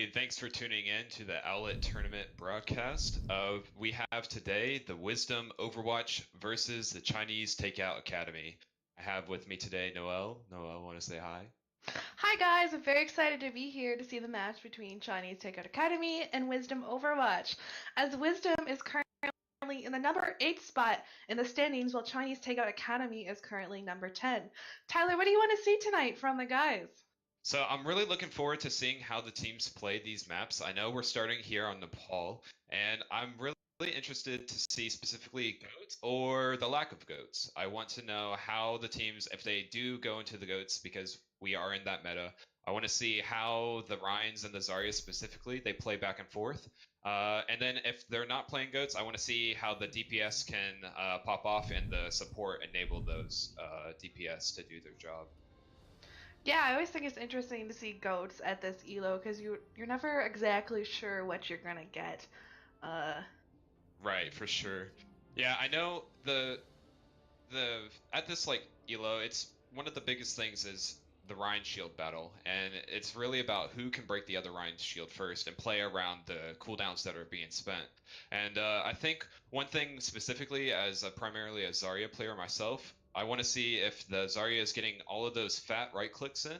Hey, thanks for tuning in to the Owlet tournament broadcast. We have today the Wisdom Overwatch versus the Chinese Takeout Academy. I have with me today Noelle. Noelle, want to say hi? Hi guys, I'm very excited to be here to see the match between Chinese Takeout Academy and Wisdom Overwatch, as Wisdom is currently in the number 8 spot in the standings while Chinese Takeout Academy is currently number 10. Tyler, what do you want to see tonight from the guys? So I'm really looking forward to seeing how the teams play these maps. I know we're starting here on Nepal, and I'm really interested to see specifically goats or the lack of goats. I want to know how the teams, if they do go into the goats, because we are in that meta, I want to see how the Rhines and the Zarya specifically, they play back and forth. And then if they're not playing goats, I want to see how the DPS can pop off and the support enable those DPS to do their job. Yeah, I always think it's interesting to see goats at this elo because you're never exactly sure what you're gonna get. Right, for sure. Yeah, I know the at this like elo, it's one of the biggest things is the Rhine shield battle, and it's really about who can break the other Rhine shield first and play around the cooldowns that are being spent. And I think one thing specifically, as primarily a Zarya player myself, I want to see if the Zarya is getting all of those fat right clicks in,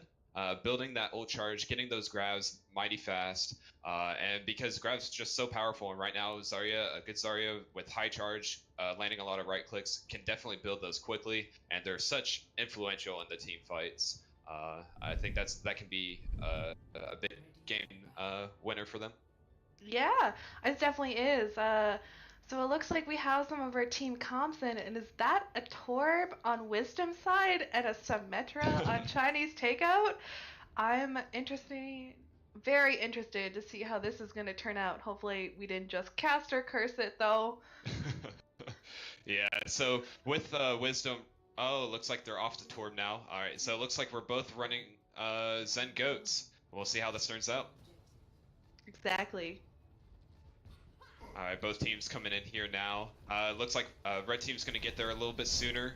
building that ult charge, getting those grabs mighty fast, and because grab's just so powerful, and right now Zarya, a good Zarya with high charge, landing a lot of right clicks, can definitely build those quickly, and they're such influential in the team fights. I think that can be a big game winner for them. Yeah, it definitely is. So it looks like we have some of our team comps in, and is that a Torb on Wisdom side and a Symmetra on Chinese Takeout? I'm very interested to see how this is going to turn out. Hopefully we didn't just cast or curse it though. Yeah, so with Wisdom, oh, looks like they're off to Torb now. Alright, so it looks like we're both running Zen Goats. We'll see how this turns out. Exactly. Alright, both teams coming in here now. Looks like red team's going to get there a little bit sooner.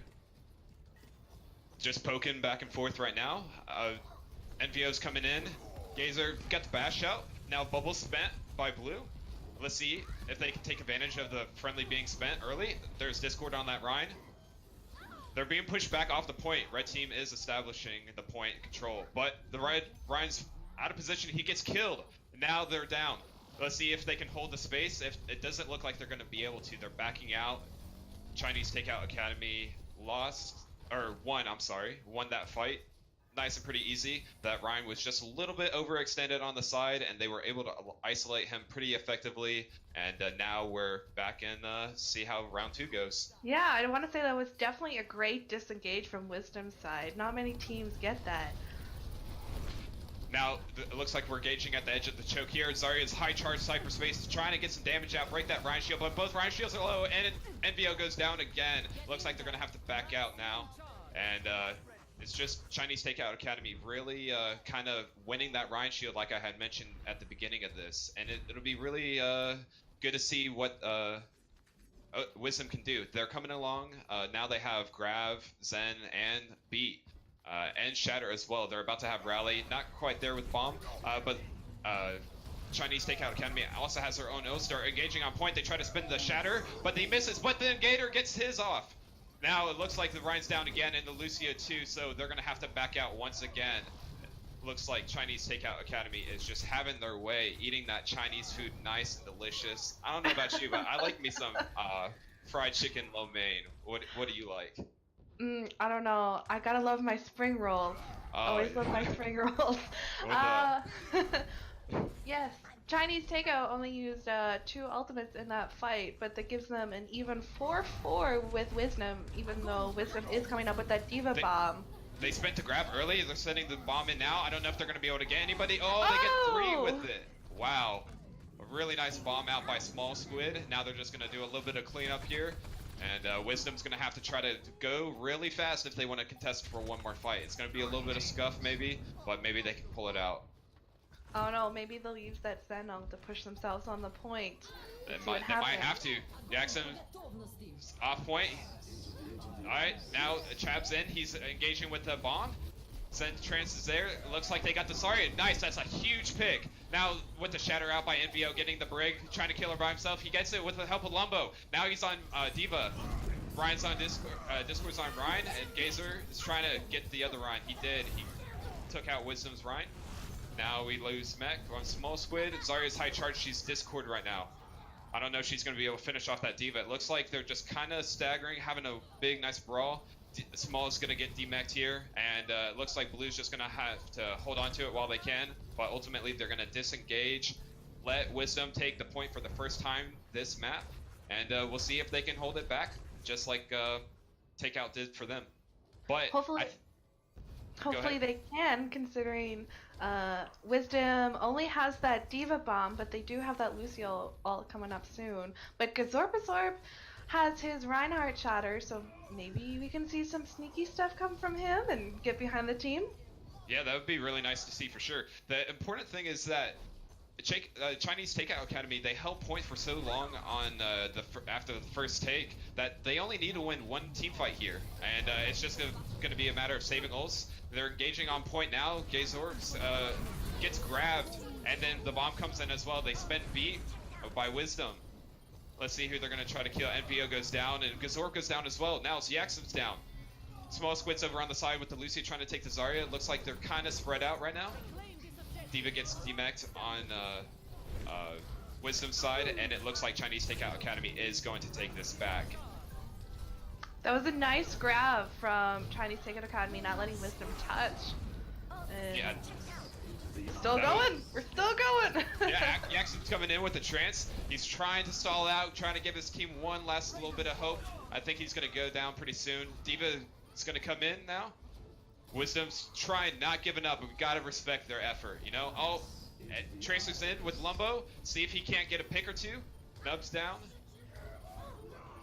Just poking back and forth right now. NVO's coming in. Gazer got the bash out. Now bubble spent by blue. Let's see if they can take advantage of the friendly being spent early. There's Discord on that Rhine. They're being pushed back off the point. Red team is establishing the point control, but the Rhine's out of position. He gets killed. Now they're down. Let's see if they can hold the space. If it doesn't look like they're going to be able to, they're backing out. Chinese Takeout Academy won that fight. Nice and pretty easy. That Rhine was just a little bit overextended on the side, and they were able to isolate him pretty effectively. And now we're back in, see how round 2 goes. Yeah, I want to say that was definitely a great disengage from Wisdom's side. Not many teams get that. Now, it looks like we're gauging at the edge of the choke here. Zarya's high charge hyperspace is trying to get some damage out, break that Rhine shield, but both Rhine shields are low, and NVO goes down again. Looks like they're going to have to back out now. And it's just Chinese Takeout Academy really kind of winning that Rhine shield like I had mentioned at the beginning of this. And it'll be really good to see what Wisdom can do. They're coming along. Now they have Grav, Zen, and Beat. And Shatter as well. They're about to have Rally. Not quite there with Bomb, but Chinese Takeout Academy also has their own O-Star engaging on point. They try to spin the Shatter, but he misses. But then Gator gets his off. Now it looks like the Rhine's down again and the Lucio too, so they're going to have to back out once again. Looks like Chinese Takeout Academy is just having their way, eating that Chinese food nice and delicious. I don't know about you, but I like me some fried chicken lo mein. What do you like? I don't know. I gotta love my spring rolls. Always love my spring rolls. Yes, Chinese Takeout only used 2 ultimates in that fight, but that gives them an even 4-4 with Wisdom, even though Wisdom is coming up with that Diva Bomb. They spent the grab early. They're sending the bomb in now. I don't know if they're going to be able to get anybody. Oh, they get 3 with it. Wow. A really nice bomb out by Small Squid. Now they're just going to do a little bit of cleanup here. And Wisdom's going to have to try to go really fast if they want to contest for one more fight. It's going to be a little bit of scuff maybe, but maybe they can pull it out. Oh no, maybe they'll use that Zen ult to push themselves on the point. They might have to. Jackson off point. Alright, now Chab's in. He's engaging with the bomb. Zen Trance is there. It looks like they got the Zarya. Nice, that's a huge pick. Now with the shatter out by NVO, getting the brig, trying to kill her by himself. He gets it with the help of Lumbo. Now he's on D.Va. Ryan's on Discord's on Ryan, and Gazer is trying to get the other Ryan. He did. He took out Wisdom's Ryan. Now we lose Mech on Small Squid. Zarya's high charge. She's Discord right now. I don't know if she's going to be able to finish off that D.Va. It looks like they're just kind of staggering, having a big, nice brawl. Small is going to get demeched here, and it looks like Blue's just going to have to hold on to it while they can, but ultimately they're going to disengage, let Wisdom take the point for the first time this map, and we'll see if they can hold it back, just like Takeout did for them. But hopefully they can, considering Wisdom only has that D.Va bomb, but they do have that Lucio all coming up soon. But Gazorpazorb has his Reinhardt shatter, so maybe we can see some sneaky stuff come from him and get behind the team. Yeah, that would be really nice to see for sure. The important thing is that Chinese Takeout Academy, they held point for so long on after the first take that they only need to win one team fight here, and it's just going to be a matter of saving ults. They're engaging on point now. Gazorbs gets grabbed, and then the bomb comes in as well. They spend beat by Wisdom. Let's see who they're going to try to kill. NVO goes down, and Gazorb goes down as well. Now Yaxim's down. Small Squid's over on the side with the Lucy trying to take the Zarya. It looks like they're kind of spread out right now. D.Va gets demeched on Wisdom's side, and it looks like Chinese Takeout Academy is going to take this back. That was a nice grab from Chinese Takeout Academy, not letting Wisdom touch. And Yeah. Still going! We're still going! Yeah, Yaxim's coming in with the trance. He's trying to stall out, trying to give his team one last little bit of hope. I think he's going to go down pretty soon. D.Va is going to come in now. Wisdom's trying, not giving up, but we got to respect their effort, you know? Oh, Tracer's in with Lumbo. See if he can't get a pick or two. Nubs down.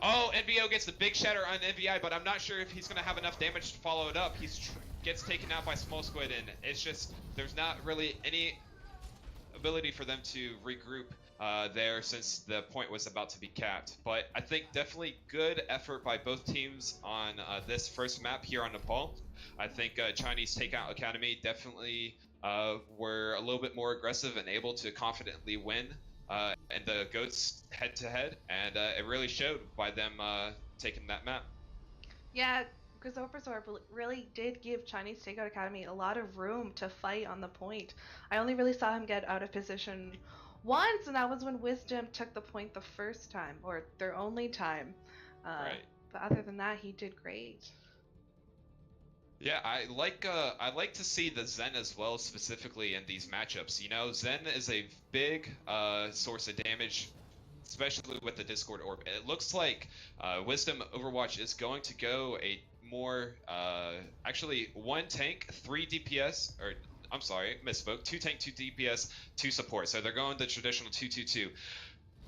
Oh, NVO gets the big shatter on NVI, but I'm not sure if he's going to have enough damage to follow it up. He's gets taken out by Small Squid, and it's just, there's not really any ability for them to regroup there since the point was about to be capped. But I think definitely good effort by both teams on this first map here on Nepal. I think Chinese Takeout Academy definitely were a little bit more aggressive and able to confidently win and the GOATs head-to-head, and it really showed by them taking that map. Yeah, Gazorpazorb really did give Chinese Takeout Academy a lot of room to fight on the point. I only really saw him get out of position once, and that was when Wisdom took the point the first time, or their only time. Right. But other than that, he did great. Yeah, I like to see the Zen as well, specifically in these matchups. You know, Zen is a big source of damage, especially with the Discord Orb. It looks like Wisdom Overwatch is going to go a more, actually 1 tank, 3 DPS, or I'm sorry, misspoke, 2 tank, 2 DPS, 2 support. So they're going the traditional 2-2-2.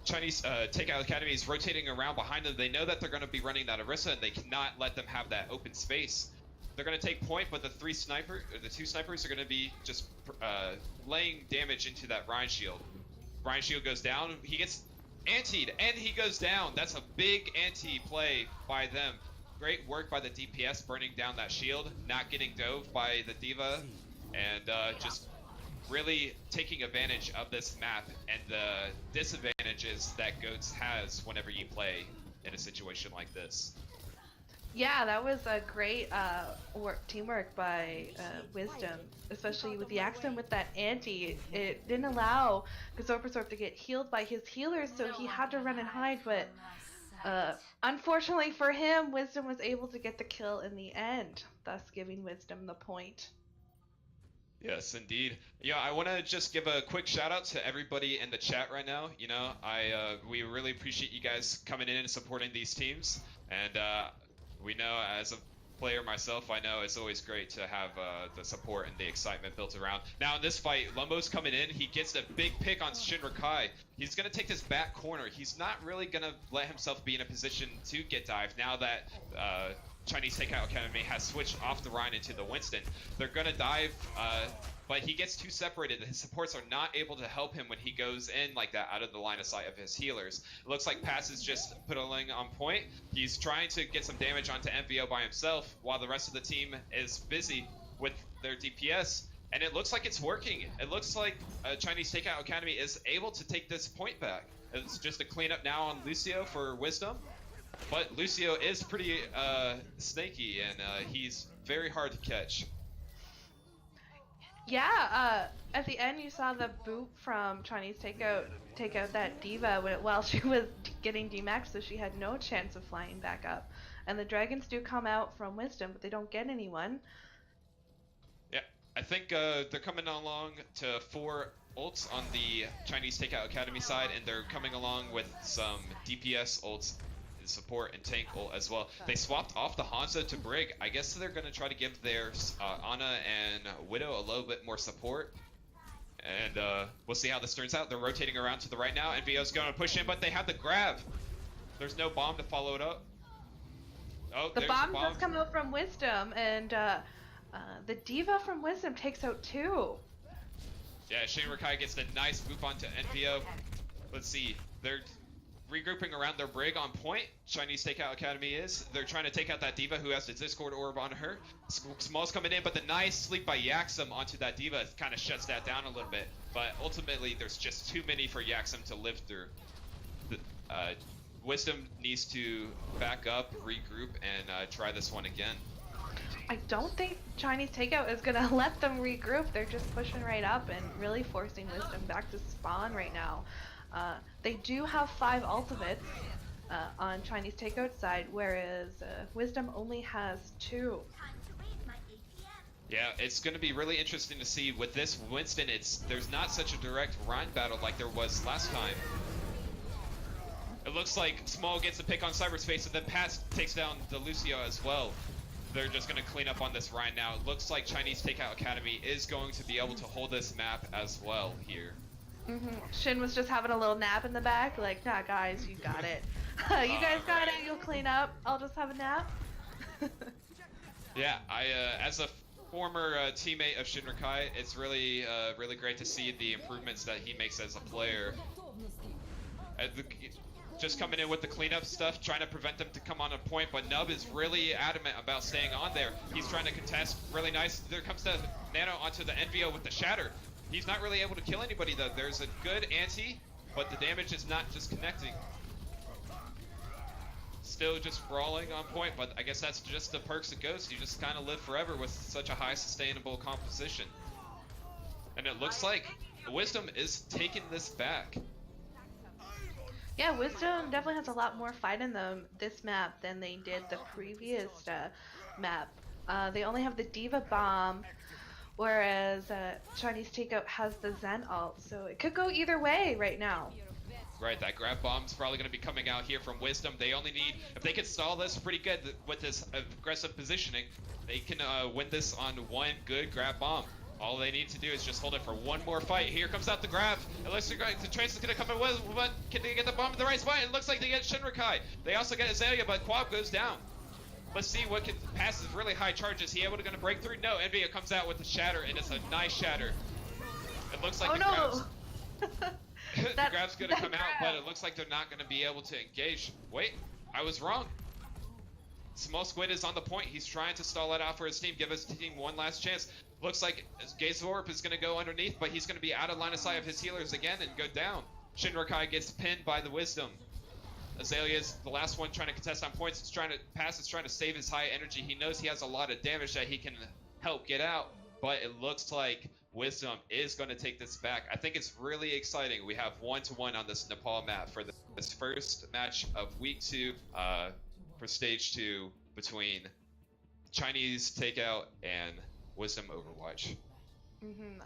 Chinese Takeout Academy is rotating around behind them. They know that they're going to be running that Orisa, and they cannot let them have that open space. They're going to take point, but the 2 snipers are going to be just laying damage into that Ryan shield. Ryan shield goes down. He gets antied, and he goes down. That's a big anti-play by them. Great work by the DPS burning down that shield, not getting dove by the D.Va, and just really taking advantage of this map and the disadvantages that GOATS has whenever you play in a situation like this. Yeah, that was a great teamwork by Wisdom, especially with the accident with that anti. It didn't allow Gazorpazorb to get healed by his healers, so he had to run and hide, but unfortunately for him, Wisdom was able to get the kill in the end, thus giving Wisdom the point. Yes, indeed. Yeah, I want to just give a quick shout out to everybody in the chat right now. You know, we really appreciate you guys coming in and supporting these teams, and we know, as a player myself, I know it's always great to have the support and the excitement built around. Now in this fight, Lumbo's coming in. He gets a big pick on Shinra Kai. He's going to take this back corner. He's not really going to let himself be in a position to get dived now that Chinese Takeout Academy has switched off the Rhine into the Winston. They're going to dive, but he gets too separated. His supports are not able to help him when he goes in like that out of the line of sight of his healers. It looks like Pass is just putting on point. He's trying to get some damage onto MVO by himself while the rest of the team is busy with their DPS. And it looks like it's working. It looks like Chinese Takeout Academy is able to take this point back. It's just a cleanup now on Lucio for Wisdom. But Lucio is pretty snaky, and he's very hard to catch. Yeah, at the end you saw the boot from Chinese Takeout take out that diva while she was getting demaxed, so she had no chance of flying back up. And the dragons do come out from Wisdom, but they don't get anyone. Yeah, I think they're coming along to 4 ults on the Chinese Takeout Academy side, and they're coming along with some DPS ults, support and tank ult as well. They swapped off the Hanzo to Brig. I guess they're going to try to give their Ana and Widow a little bit more support. And we'll see how this turns out. They're rotating around to the right now. NVO's going to push in, but they have the grab. There's no bomb to follow it up. Oh, the bomb does come out from Wisdom, and the diva from Wisdom takes out 2. Yeah, Shinrakai gets the nice boop onto NVO. Let's see. They're regrouping around their Brig on point. Chinese Takeout Academy is. They're trying to take out that diva who has the Discord orb on her. Small's coming in, but the nice sleep by Yaxum onto that diva kind of shuts that down a little bit. But ultimately, there's just too many for Yaxum to live through. Wisdom needs to back up, regroup, and try this one again. I don't think Chinese Takeout is going to let them regroup. They're just pushing right up and really forcing Wisdom back to spawn right now. They do have 5 ultimates on Chinese Takeout side, whereas Wisdom only has 2. Yeah, it's going to be really interesting to see with this Winston. There's not such a direct Rhine battle like there was last time. It looks like Small gets a pick on cyberspace, and then Pat takes down the Lucio as well. They're just going to clean up on this Rhine now. It looks like Chinese Takeout Academy is going to be able to hold this map as well here. Shin was just having a little nap in the back, like, nah, guys, you got it. You guys got it, you'll clean up. I'll just have a nap. Yeah, as a former teammate of Shinrakai, it's really, really great to see the improvements that he makes as a player. Just coming in with the cleanup stuff, trying to prevent them to come on a point, but Nub is really adamant about staying on there. He's trying to contest really nice. There comes the Nano onto the NVO with the Shatter. He's not really able to kill anybody though. There's a good anti, but the damage is not just connecting. Still just brawling on point, but I guess that's just the perks of Ghost. You just kind of live forever with such a high sustainable composition. And it looks like Wisdom is taking this back. Yeah, Wisdom definitely has a lot more fight in them this map than they did the previous map. They only have the Diva Bomb, whereas Chinese Takeout has the Zen ult, so it could go either way right now. Right, that grab bomb's probably going to be coming out here from Wisdom. They only need, if they can stall this pretty good with this aggressive positioning, they can win this on one good grab bomb. All they need to do is just hold it for one more fight. Here comes out the grab. It looks like the Trace is going to come in with, but can they get the bomb in the right spot? It looks like they get Shinrakai. They also get Azalea, but Quab goes down. Let's see what can pass his really high charges. He able to going to break through? No, Envia comes out with the Shatter, and it's a nice Shatter. It looks like grab's the grab's going to come out, but it looks like they're not going to be able to engage. Wait, I was wrong. Small Squid is on the point. He's trying to stall it out for his team, give his team one last chance. Looks like Gazorp is going to go underneath, but he's going to be out of line of sight of his healers again and go down. Shinrakai gets pinned by the Wisdom. Azalea is the last one trying to contest on points. It's trying to pass. It's trying to save his high energy. He knows he has a lot of damage that he can help get out, but it looks like Wisdom is going to take this back. I think it's really exciting. We have 1-1 on this Nepal map for this first match of week 2 for stage 2 between Chinese Takeout and Wisdom Overwatch.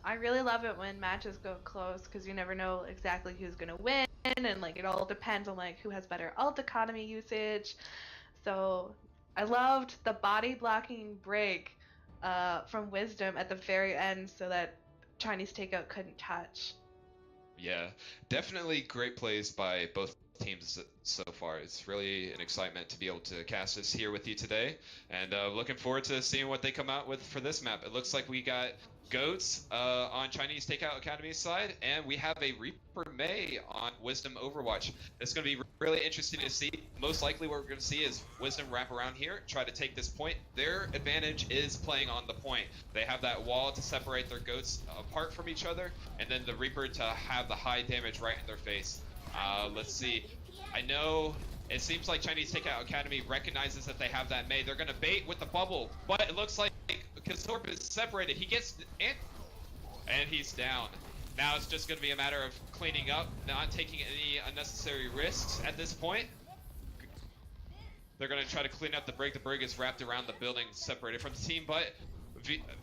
I really love it when matches go close because you never know exactly who's gonna win, and like it all depends on like who has better ult economy usage. So I loved the body blocking break from Wisdom at the very end so that Chinese Takeout couldn't touch. Yeah, definitely great plays by both teams so far. It's really an excitement to be able to cast this here with you today, and looking forward to seeing what they come out with for this map. It looks like we got Goats on Chinese Takeout Academy's side, and we have a Reaper May on Wisdom Overwatch. It's going to be really interesting to see. Most likely what we're going to see is Wisdom wrap around here, try to take this point. Their advantage is playing on the point. They have that wall to separate their goats apart from each other, and then the Reaper to have the high damage right in their face. Let's see. I know it seems like Chinese Takeout Academy recognizes that they have that Mei. They're going to bait with the bubble, but it looks like Kazorp is separated. He gets and he's down. Now it's just going to be a matter of cleaning up, not taking any unnecessary risks at this point. They're going to try to clean up the brig. The brig is wrapped around the building, separated from the team, but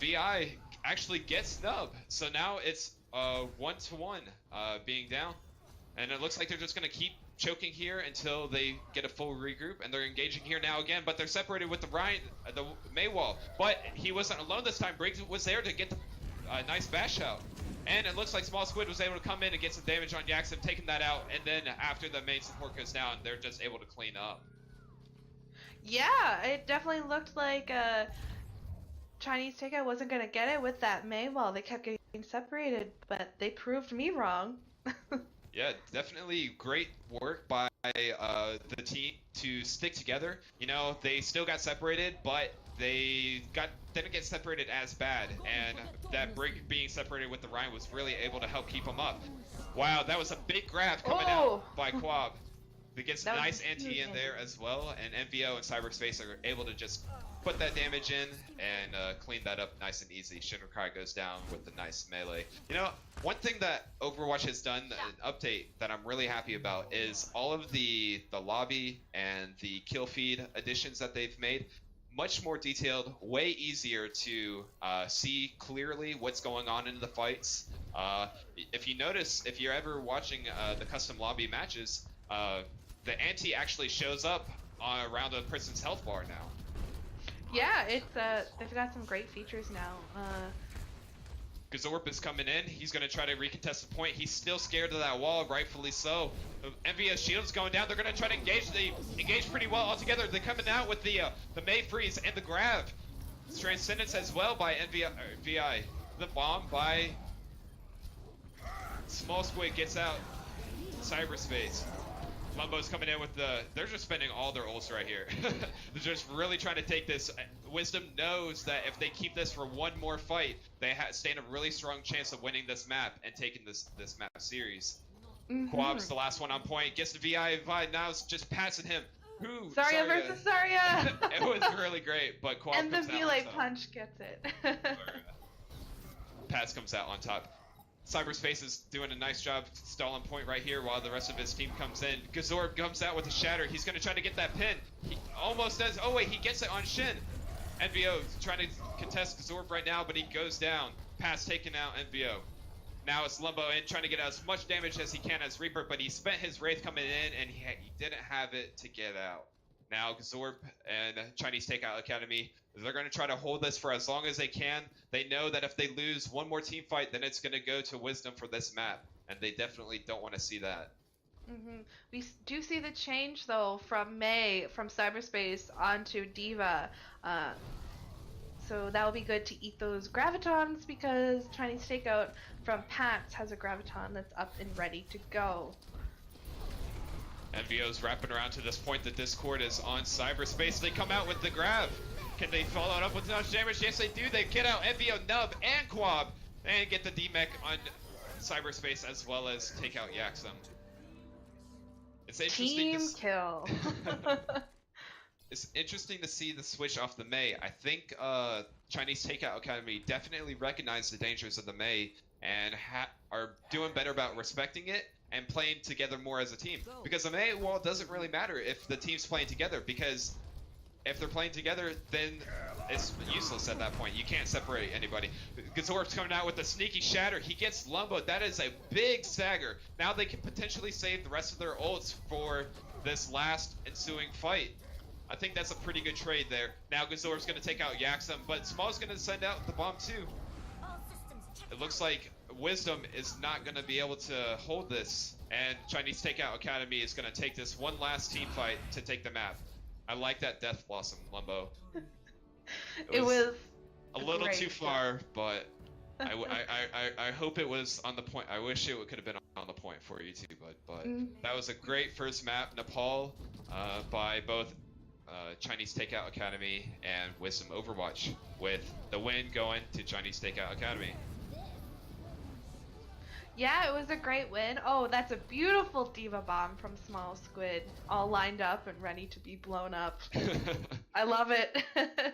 VI actually gets Nub. So now it's 1-1 being down. And it looks like they're just going to keep choking here until they get a full regroup, and they're engaging here now again, but they're separated with the Mei wall. But he wasn't alone this time. Briggs was there to get the nice bash out. And it looks like Small Squid was able to come in and get some damage on Yaxim, taking that out, and then after the main support goes down, they're just able to clean up. Yeah, it definitely looked like Chinese Takeout wasn't going to get it with that Mei wall. They kept getting separated, but they proved me wrong. Yeah, definitely great work by the team to stick together. You know, they still got separated, but they didn't get separated as bad, and that brig being separated with the Rhine was really able to help keep them up. Wow, that was a big grab coming out by Quab. They get some nice anti in there as well, and MVO and Cyberspace are able to just put that damage in and clean that up nice and easy. Shinrakai goes down with the nice melee. You know, one thing that Overwatch has done, an update that I'm really happy about, is all of the lobby and the kill feed additions that they've made. Much more detailed, way easier to see clearly what's going on in the fights. If you notice, if you're ever watching the custom lobby matches, the anti actually shows up around a person's health bar now. Yeah, it's they've got some great features now. Gazorp is coming in. He's going to try to recontest the point. He's still scared of that wall, rightfully so. MVS shield's going down. They're going to try to engage. They engage pretty well altogether. They're coming out with the Mei freeze and the grab. Transcendence as well by VI. The bomb by Small Squid gets out. Cyberspace. Lumbo's coming in with they're just spending all their ults right here. They're just really trying to take this. Wisdom knows that if they keep this for one more fight, they stand a really strong chance of winning this map and taking this map series. Quab's the last one on point, gets the VI, now it's just passing him. Zarya versus Zarya! It was really great, but Quab and the comes out melee on top. punch gets it. Paz comes out on top. Cyberspace is doing a nice job stalling point right here while the rest of his team comes in. Gazorb comes out with a shatter. He's going to try to get that pin. He almost does. Oh, wait, he gets it on Shin. NVO trying to contest Gazorb right now, but he goes down. Pass taken out NVO. Now it's Lumbo in, trying to get as much damage as he can as Reaper, but he spent his Wraith coming in, and he didn't have it to get out. Now Gazorb and Chinese Takeout Academy, they're going to try to hold this for as long as they can. They know that if they lose one more team fight, then it's going to go to Wisdom for this map, and they definitely don't want to see that. We do see the change, though, from Mei, from Cyberspace onto Diva. So that will be good to eat those Gravitons, because Chinese Takeout from PAX has a Graviton that's up and ready to go. NVO's wrapping around to this point. The Discord is on Cyberspace. They come out with the grab. Can they follow it up with enough damage? Yes, they do. They get out NVO, Nub, and Quab, and get the D-Mech on Cyberspace as well as take out Yaxim. It's interesting Team kill. It's interesting to see the switch off the Mei. I think Chinese Takeout Academy definitely recognize the dangers of the Mei and are doing better about respecting it and playing together more as a team. Because the Mei wall doesn't really matter if the team's playing together, because if they're playing together, then it's useless at that point. You can't separate anybody. Gazorb's coming out with a sneaky shatter. He gets Lumbo. That is a big stagger. Now they can potentially save the rest of their ults for this last ensuing fight. I think that's a pretty good trade there. Now Gazorb's going to take out Yaxim, but Small's going to send out the bomb too. It looks like Wisdom is not going to be able to hold this, and Chinese Takeout Academy is going to take this one last team fight to take the map. I like that Death Blossom, Lumbo. It was a little too far, but I hope it was on the point. I wish it could have been on the point for you too, but Mm. that was a great first map, Nepal, by both Chinese Takeout Academy and Wisdom Overwatch, with the win going to Chinese Takeout Academy. Yeah, it was a great win. Oh, that's a beautiful diva bomb from Small Squid, all lined up and ready to be blown up. I love it.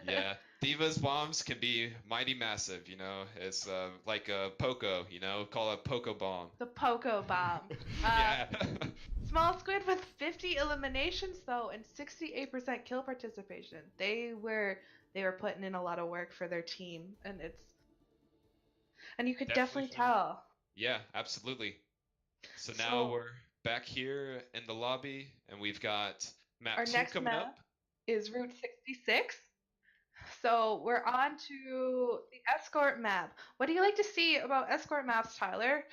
Yeah, Diva's bombs can be mighty massive, you know. It's like a Poco, you know, call it Poco bomb. The Poco bomb. Yeah. Small Squid with 50 eliminations though and 68% kill participation. They were putting in a lot of work for their team, and you could definitely Definitely. tell. Yeah, absolutely. So now So we're back here in the lobby, and we've got map our 2 next coming up. map is Route 66. So we're on to the escort map. What do you like to see about escort maps, Tyler?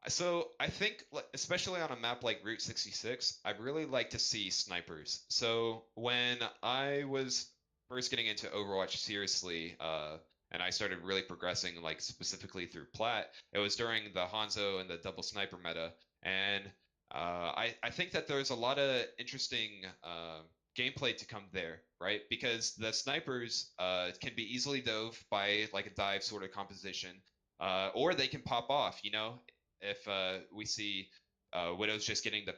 So I think, especially on a map like Route 66, I'd really like to see snipers. So when I was first getting into Overwatch seriously, and I started really progressing, like specifically through Plat, it was during the Hanzo and the double sniper meta, and I think that there's a lot of interesting gameplay to come there, right? Because the snipers can be easily dove by like a dive sort of composition, or they can pop off, you know, if we see Widow's just getting the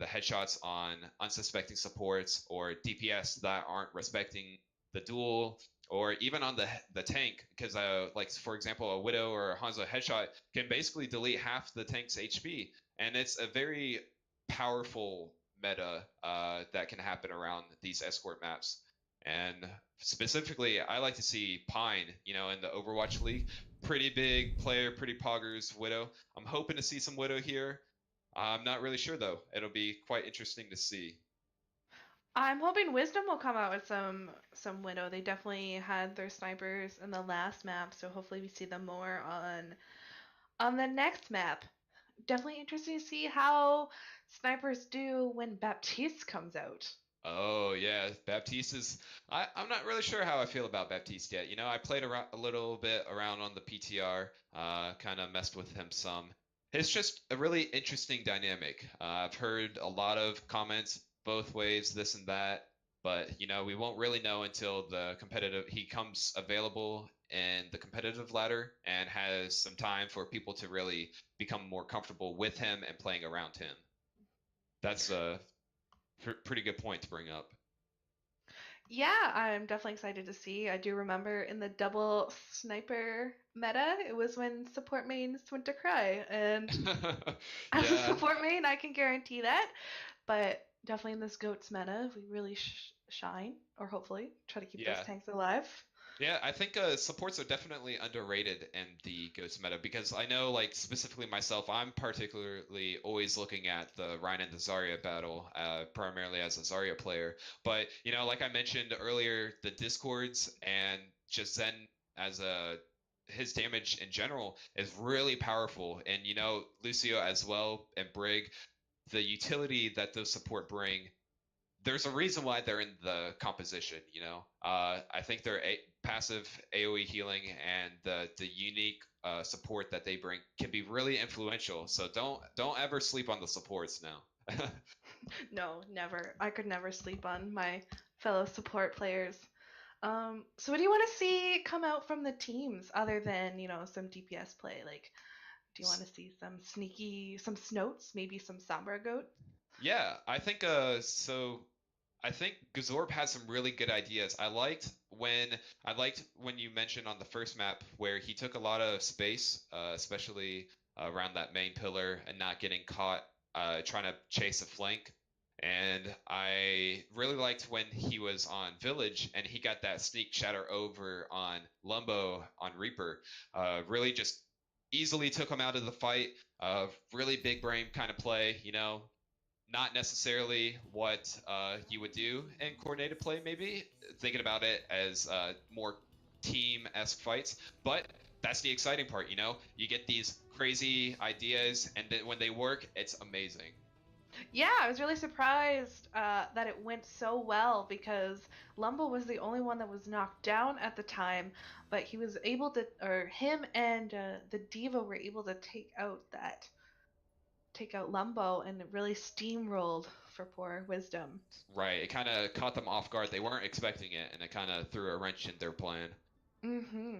headshots on unsuspecting supports or DPS that aren't respecting the duel, or even on the tank, because like for example, a Widow or a Hanzo headshot can basically delete half the tank's HP, and it's a very powerful meta that can happen around these escort maps. And specifically, I like to see Pine, you know, in the Overwatch League. Pretty big player, pretty poggers, Widow. I'm hoping to see some Widow here. I'm not really sure though. It'll be quite interesting to see. I'm hoping Wisdom will come out with some Widow. They definitely had their snipers in the last map, so hopefully we see them more on the next map. Definitely interesting to see how snipers do when Baptiste comes out. Oh yeah, Baptiste is. I'm not really sure how I feel about Baptiste yet. You know, I played around a little bit around on the PTR, kind of messed with him some. It's just a really interesting dynamic. I've heard a lot of comments both ways, this and that, but you know, we won't really know until the competitive he comes available in the competitive ladder and has some time for people to really become more comfortable with him and playing around him. That's a pretty good point to bring up. Yeah, I'm definitely excited to see. I do remember in the double sniper meta, it was when support mains went to cry, and as a Yeah, support main, I can guarantee that. But definitely in this goats meta, we really shine, or hopefully try to keep those yeah, tanks alive. yeah. I think supports are definitely underrated in the Ghost meta because I know, like specifically myself, I'm particularly always looking at the Rhine and the Zarya battle, primarily as a Zarya player. But you know, like I mentioned earlier, the discords and just Zen as a his damage in general is really powerful, and you know Lucio as well and Brig, the utility that those support bring, there's a reason why they're in the composition, you know. I think their passive AoE healing and the unique support that they bring can be really influential. So don't ever sleep on the supports now. No, never. I could never sleep on my fellow support players. So what do you want to see come out from the teams other than, some DPS play? Like, do you want to see some sneaky, some snoats, maybe some Sombra goat? Yeah, so I think Gazorb has some really good ideas. I liked when you mentioned on the first map where he took a lot of space, especially around that main pillar and not getting caught trying to chase a flank. And I really liked when he was on Village and he got that sneak shatter over on Lumbo on Reaper. Really just easily took him out of the fight. Really big brain kind of play, you know, not necessarily what you would do in coordinated play, maybe thinking about it as more team-esque fights, but that's the exciting part, you know. You get these crazy ideas, and then when they work, it's amazing. Yeah, I was really surprised that it went so well because Lumbo was the only one that was knocked down at the time, but he was able to, or him and the Diva were able to take out Lumbo, and it really steamrolled for poor Wisdom. Right, it kind of caught them off guard. They weren't expecting it, and it kind of threw a wrench in their plan. Mm-hmm.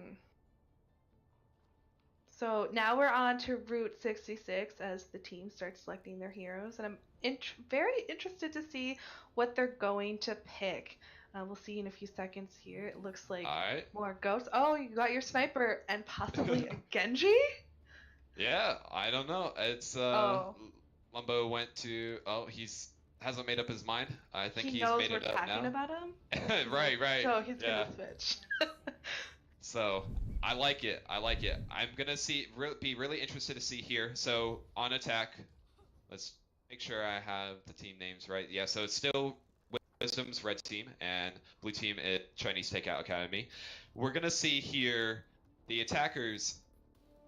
So now we're on to Route 66 as the team starts selecting their heroes, and I'm very interested to see what they're going to pick. We'll see in a few seconds here. It looks like Alright. more ghosts. Oh, you got your sniper and possibly a Genji? Yeah, I don't know. It's Oh, Lumbo went to. Oh, he's hasn't made up his mind. I think he he's knows made we're it up talking now. about him? Right, right. So he's Yeah. gonna switch. So I like it. I like it. I'm gonna be really interested to see here. So on attack, let's make sure I have the team names right. Yeah. So it's still Wisdom's red team and blue team at Chinese Takeout Academy. We're gonna see here the attackers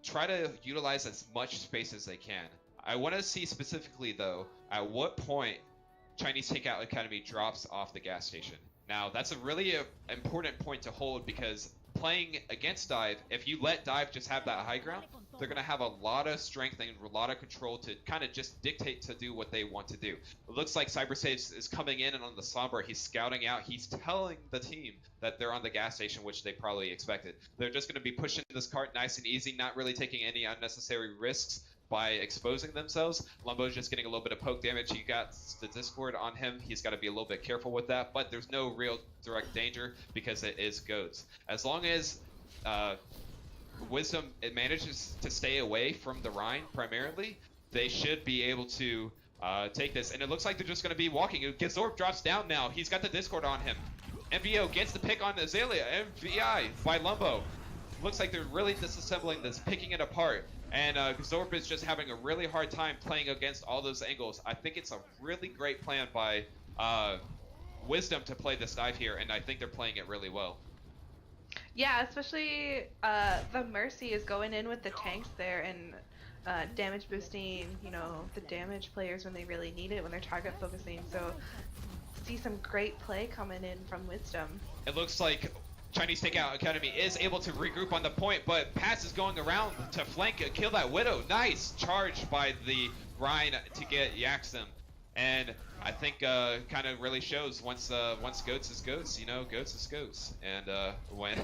try to utilize as much space as they can. I want to see specifically though at what point Chinese Takeout Academy drops off the gas station. Now, that's a really important point to hold because playing against Dive, if you let Dive just have that high ground, they're going to have a lot of strength and a lot of control to kind of just dictate to do what they want to do. It looks like Cyberspace is coming in and on the Sombra, he's scouting out, he's telling the team that they're on the gas station, which they probably expected. They're just going to be pushing this cart nice and easy, not really taking any unnecessary risks by exposing themselves. Lumbo's just getting a little bit of poke damage. He got the Discord on him. He's got to be a little bit careful with that, but there's no real direct danger because it is goats. As long as Wisdom it manages to stay away from the Rhine primarily, they should be able to take this. And it looks like they're just going to be walking. Gazorp drops down now. He's got the Discord on him. MVO gets the pick on Azalea. MVI by Lumbo. Looks like they're really disassembling this, picking it apart. And Zorp is just having a really hard time playing against all those angles. I think it's a really great plan by Wisdom to play this dive here, and I think they're playing it really well. Yeah, especially the Mercy is going in with the tanks there and damage boosting, you know, the damage players when they really need it, when they're target focusing. So see some great play coming in from Wisdom. It looks like Chinese Takeout Academy is able to regroup on the point, but Pass is going around to flank, kill that Widow. Nice charge by the Rhine to get Yaxim. And I think kind of really shows once goats is goats, you know, goats is goats. And when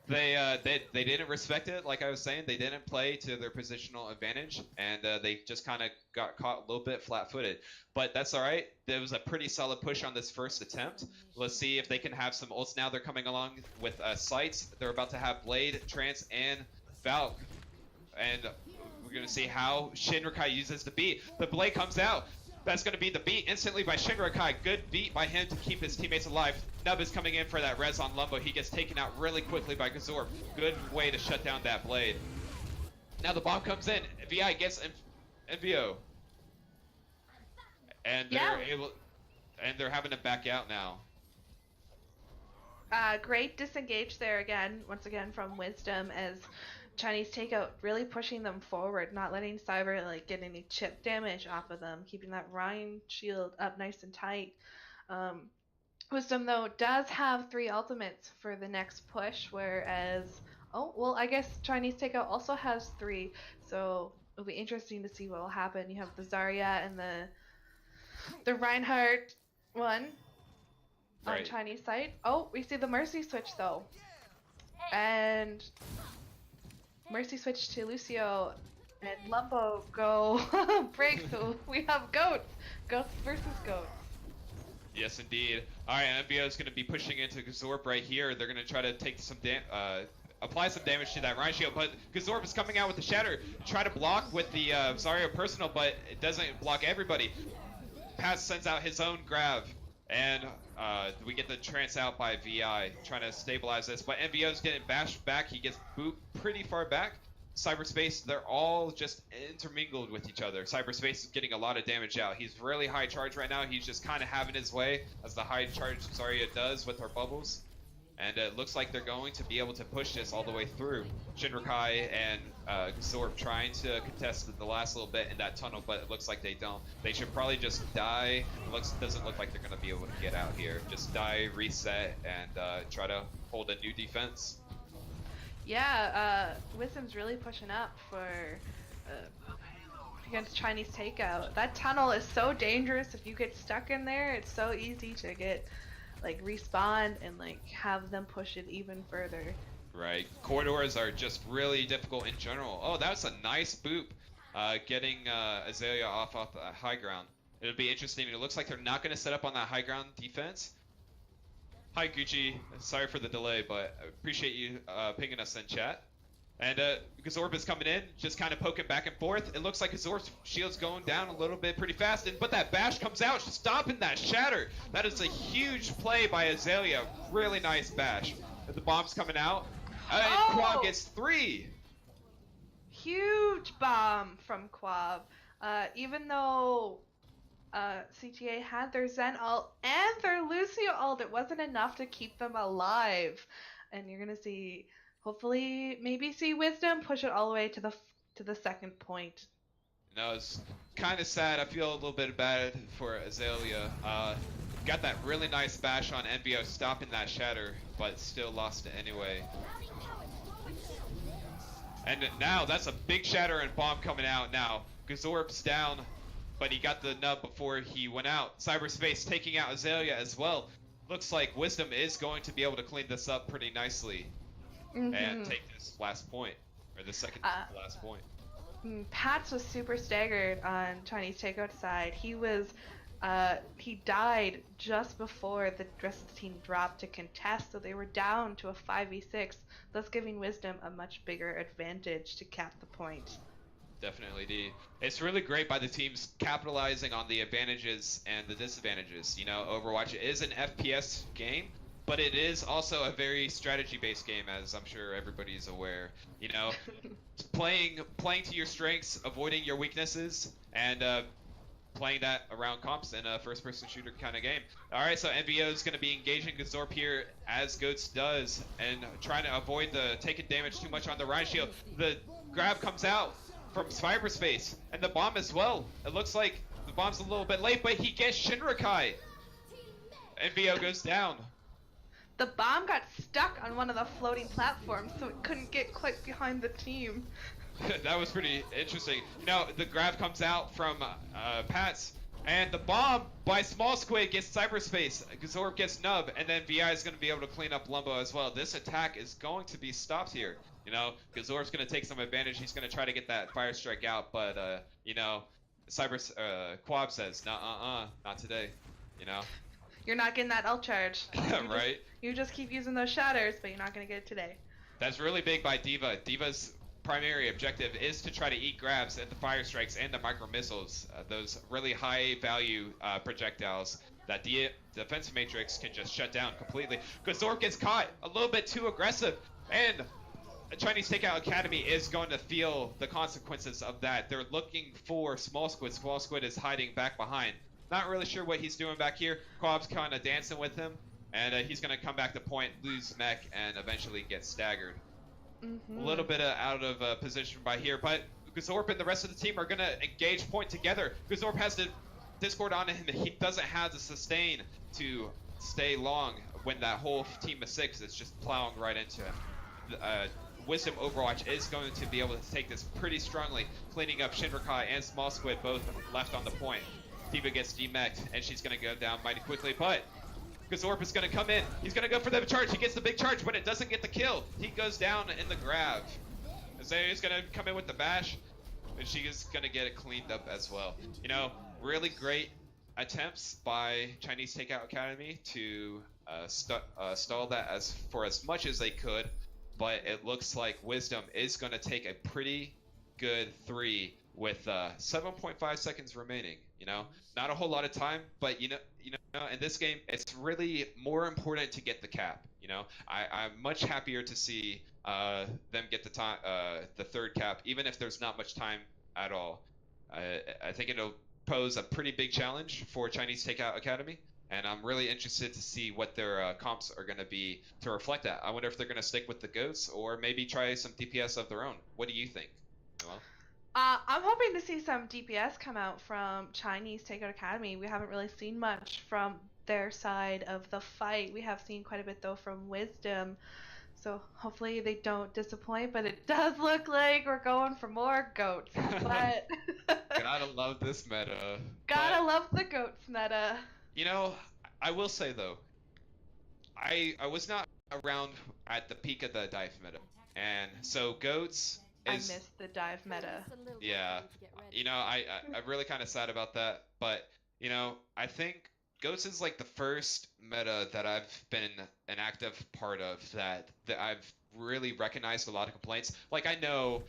they didn't respect it, like I was saying, they didn't play to their positional advantage, and they just kind of got caught a little bit flat-footed. But that's all right. There was a pretty solid push on this first attempt. Let's see if they can have some ults now. They're coming along with sights. They're about to have Blade, Trance, and Valk. And we're going to see how Shinrakai uses the beat. The Blade comes out. That's going to be the beat instantly by Shinrakai. Good beat by him to keep his teammates alive. Nub is coming in for that res on Lumbo. He gets taken out really quickly by Gazorp. Good way to shut down that Blade. Now the bomb comes in. VI gets MVO. And they're able, and they're having to back out now. Great disengage there again, once again from Wisdom, as Chinese Takeout really pushing them forward, not letting Cyber like get any chip damage off of them, keeping that Rhine shield up nice and tight. Wisdom though does have 3 ultimates for the next push, whereas I guess Chinese Takeout also has 3, so it'll be interesting to see what will happen. You have the Zarya and the Reinhardt one on Chinese side. Oh, we see the Mercy switch though, and Mercy switch to Lucio, and Lumbo go break. So we have goats versus goats. Yes, indeed. All right, MVO is going to be pushing into Gazorp right here. They're going to try to take some apply some damage to that Rhine shield, but Gazorp is coming out with the Shatter. Try to block with the Zarya personal, but it doesn't block everybody. Pass sends out his own grab, and we get the trance out by VI, trying to stabilize this, but MVO's getting bashed back. He gets booped pretty far back. Cyberspace, they're all just intermingled with each other. Cyberspace is getting a lot of damage out. He's really high charge right now. He's just kind of having his way, as the high charge Zarya does with her bubbles. And it looks like they're going to be able to push this all the way through. Shinrakai and Zorb trying to contest the last little bit in that tunnel, but it looks like they don't. They should probably just die. Doesn't look like they're going to be able to get out here. Just die, reset, and try to hold a new defense. Yeah, Wisdom's really pushing up for against Chinese Takeout. That tunnel is so dangerous. If you get stuck in there, it's so easy to get like respawn and like have them push it even further. Right, corridors are just really difficult in general. Oh, that was a nice boop, getting Azalea off the high ground. It'll be interesting. It looks like they're not going to set up on that high ground defense. Hi Gucci, sorry for the delay, but I appreciate you pinging us in chat. And Zorb is coming in, just kind of poking back and forth. It looks like Zorb's shield's going down a little bit pretty fast, but that bash comes out, stopping that shatter. That is a huge play by Azalea. Really nice bash. The bomb's coming out, and Quab gets 3. Huge bomb from Quab. Even though CTA had their Zen ult and their Lucio ult, it wasn't enough to keep them alive. And you're gonna see, hopefully, maybe see Wisdom push it all the way to the second point. No, it's kind of sad. I feel a little bit bad for Azalea. Got that really nice bash on NBO, stopping that shatter, but still lost it anyway. And now that's a big shatter and bomb coming out now. Gazorb's down, but he got the nub before he went out. Cyberspace taking out Azalea as well. Looks like Wisdom is going to be able to clean this up pretty nicely and take this last point, or the second to last point. Pats was super staggered on Chinese Takeout side. He died just before the rest of the team dropped to contest, so they were down to a 5v6, thus giving Wisdom a much bigger advantage to cap the point. Definitely, D. It's really great by the teams capitalizing on the advantages and the disadvantages. You know, Overwatch is an FPS game, but it is also a very strategy-based game, as I'm sure everybody's aware. You know, playing to your strengths, avoiding your weaknesses, and playing that around comps in a first-person shooter kind of game. All right, so NBO is going to be engaging Gazorp here, as Goats does, and trying to avoid the taking damage too much on the Rhine Shield. The grab comes out from cyberspace, and the bomb as well. It looks like the bomb's a little bit late, but he gets Shinrakai. NBO goes down. The bomb got stuck on one of the floating platforms, so it couldn't get quite behind the team. That was pretty interesting. You know, the grab comes out from Pats, and the bomb by Small Squid gets cyberspace. Gazorb gets nub, and then VI is going to be able to clean up Lumbo as well. This attack is going to be stopped here. You know, Gazorb's going to take some advantage. He's going to try to get that fire strike out, but you know, Quab says, "Nah, not today." You know. You're not getting that ult charge. Right. You just keep using those shatters, but you're not going to get it today. That's really big by D.Va. D.Va's primary objective is to try to eat grabs at the fire strikes and the micro missiles, those really high value projectiles that the defense matrix can just shut down completely. Gazorb gets caught a little bit too aggressive, and Chinese Takeout Academy is going to feel the consequences of that. They're looking for Small Squid. Small Squid is hiding back behind. Not really sure what he's doing back here. Quab's kind of dancing with him, and he's going to come back to point, lose mech, and eventually get staggered. A little bit out of position by here, but Gazorb and the rest of the team are going to engage point together. Gazorb has the Discord on him. He doesn't have the sustain to stay long when that whole team of 6 is just plowing right into him. Wisdom Overwatch is going to be able to take this pretty strongly, cleaning up Shinrakai and Small Squid both left on the point. D.Va gets demeched, and she's going to go down mighty quickly, but Gazorb is going to come in. He's going to go for the charge. He gets the big charge, but it doesn't get the kill. He goes down in the grab. Azalea's going to come in with the bash, and she is going to get it cleaned up as well. You know, really great attempts by Chinese Takeout Academy to stall that for as much as they could, but it looks like Wisdom is going to take a pretty good 3 with 7.5 seconds remaining. You know, not a whole lot of time, but you know, in this game, it's really more important to get the cap. You know, I'm much happier to see them get the time, the 3rd cap, even if there's not much time at all. I think it'll pose a pretty big challenge for Chinese Takeout Academy, And I'm really interested to see what their comps are going to be to reflect that. I wonder if they're going to stick with the goats or maybe try some DPS of their own. What do you think? Well, I'm hoping to see some DPS come out from Chinese Takeout Academy. We haven't really seen much from their side of the fight. We have seen quite a bit though from Wisdom. So hopefully they don't disappoint, but it does look like we're going for more goats. But gotta love this meta. gotta love the goats meta. You know, I will say though, I was not around at the peak of the dive meta, and so goats I is missed the dive meta. yeah. You know, I'm really kind of sad about that, but you know, I think goats is like the first meta that I've been an active part of that I've really recognized a lot of complaints. Like I know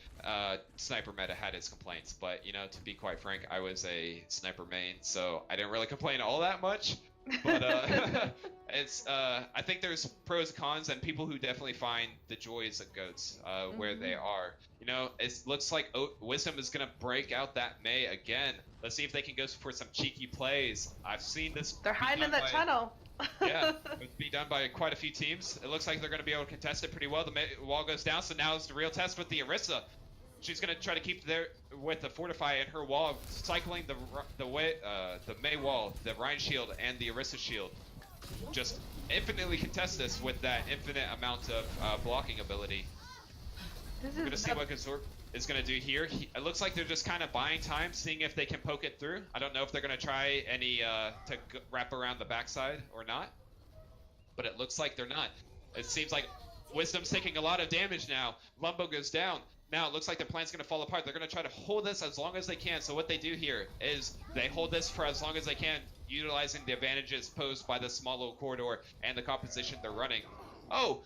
sniper meta had its complaints, but you know, to be quite frank, I was a sniper main, so I didn't really complain all that much. But it's I think there's pros and cons, and people who definitely find the joys of goats where they are. You know, it looks like Wisdom is gonna break out that Mei again. Let's see if they can go for some cheeky plays. I've seen this. They're hiding in the tunnel. Yeah, it would be done by quite a few teams. It looks like they're going to be able to contest it pretty well. The wall goes down, so now it's the real test with the Orisa. She's going to try to keep there with the Fortify and her wall, cycling the Mei wall, the Rhine shield, and the Orisa shield. Just infinitely contest this with that infinite amount of blocking ability. We're going to see what Gazorp is going to do here. It looks like they're just kind of buying time, seeing if they can poke it through. I don't know if they're going to try any to wrap around the backside or not, but it looks like they're not. It seems like Wisdom's taking a lot of damage now. Lumbo goes down. Now it looks like their plan's going to fall apart. They're going to try to hold this as long as they can. So what they do here is they hold this for as long as they can, utilizing the advantages posed by the small little corridor and the composition they're running. Oh!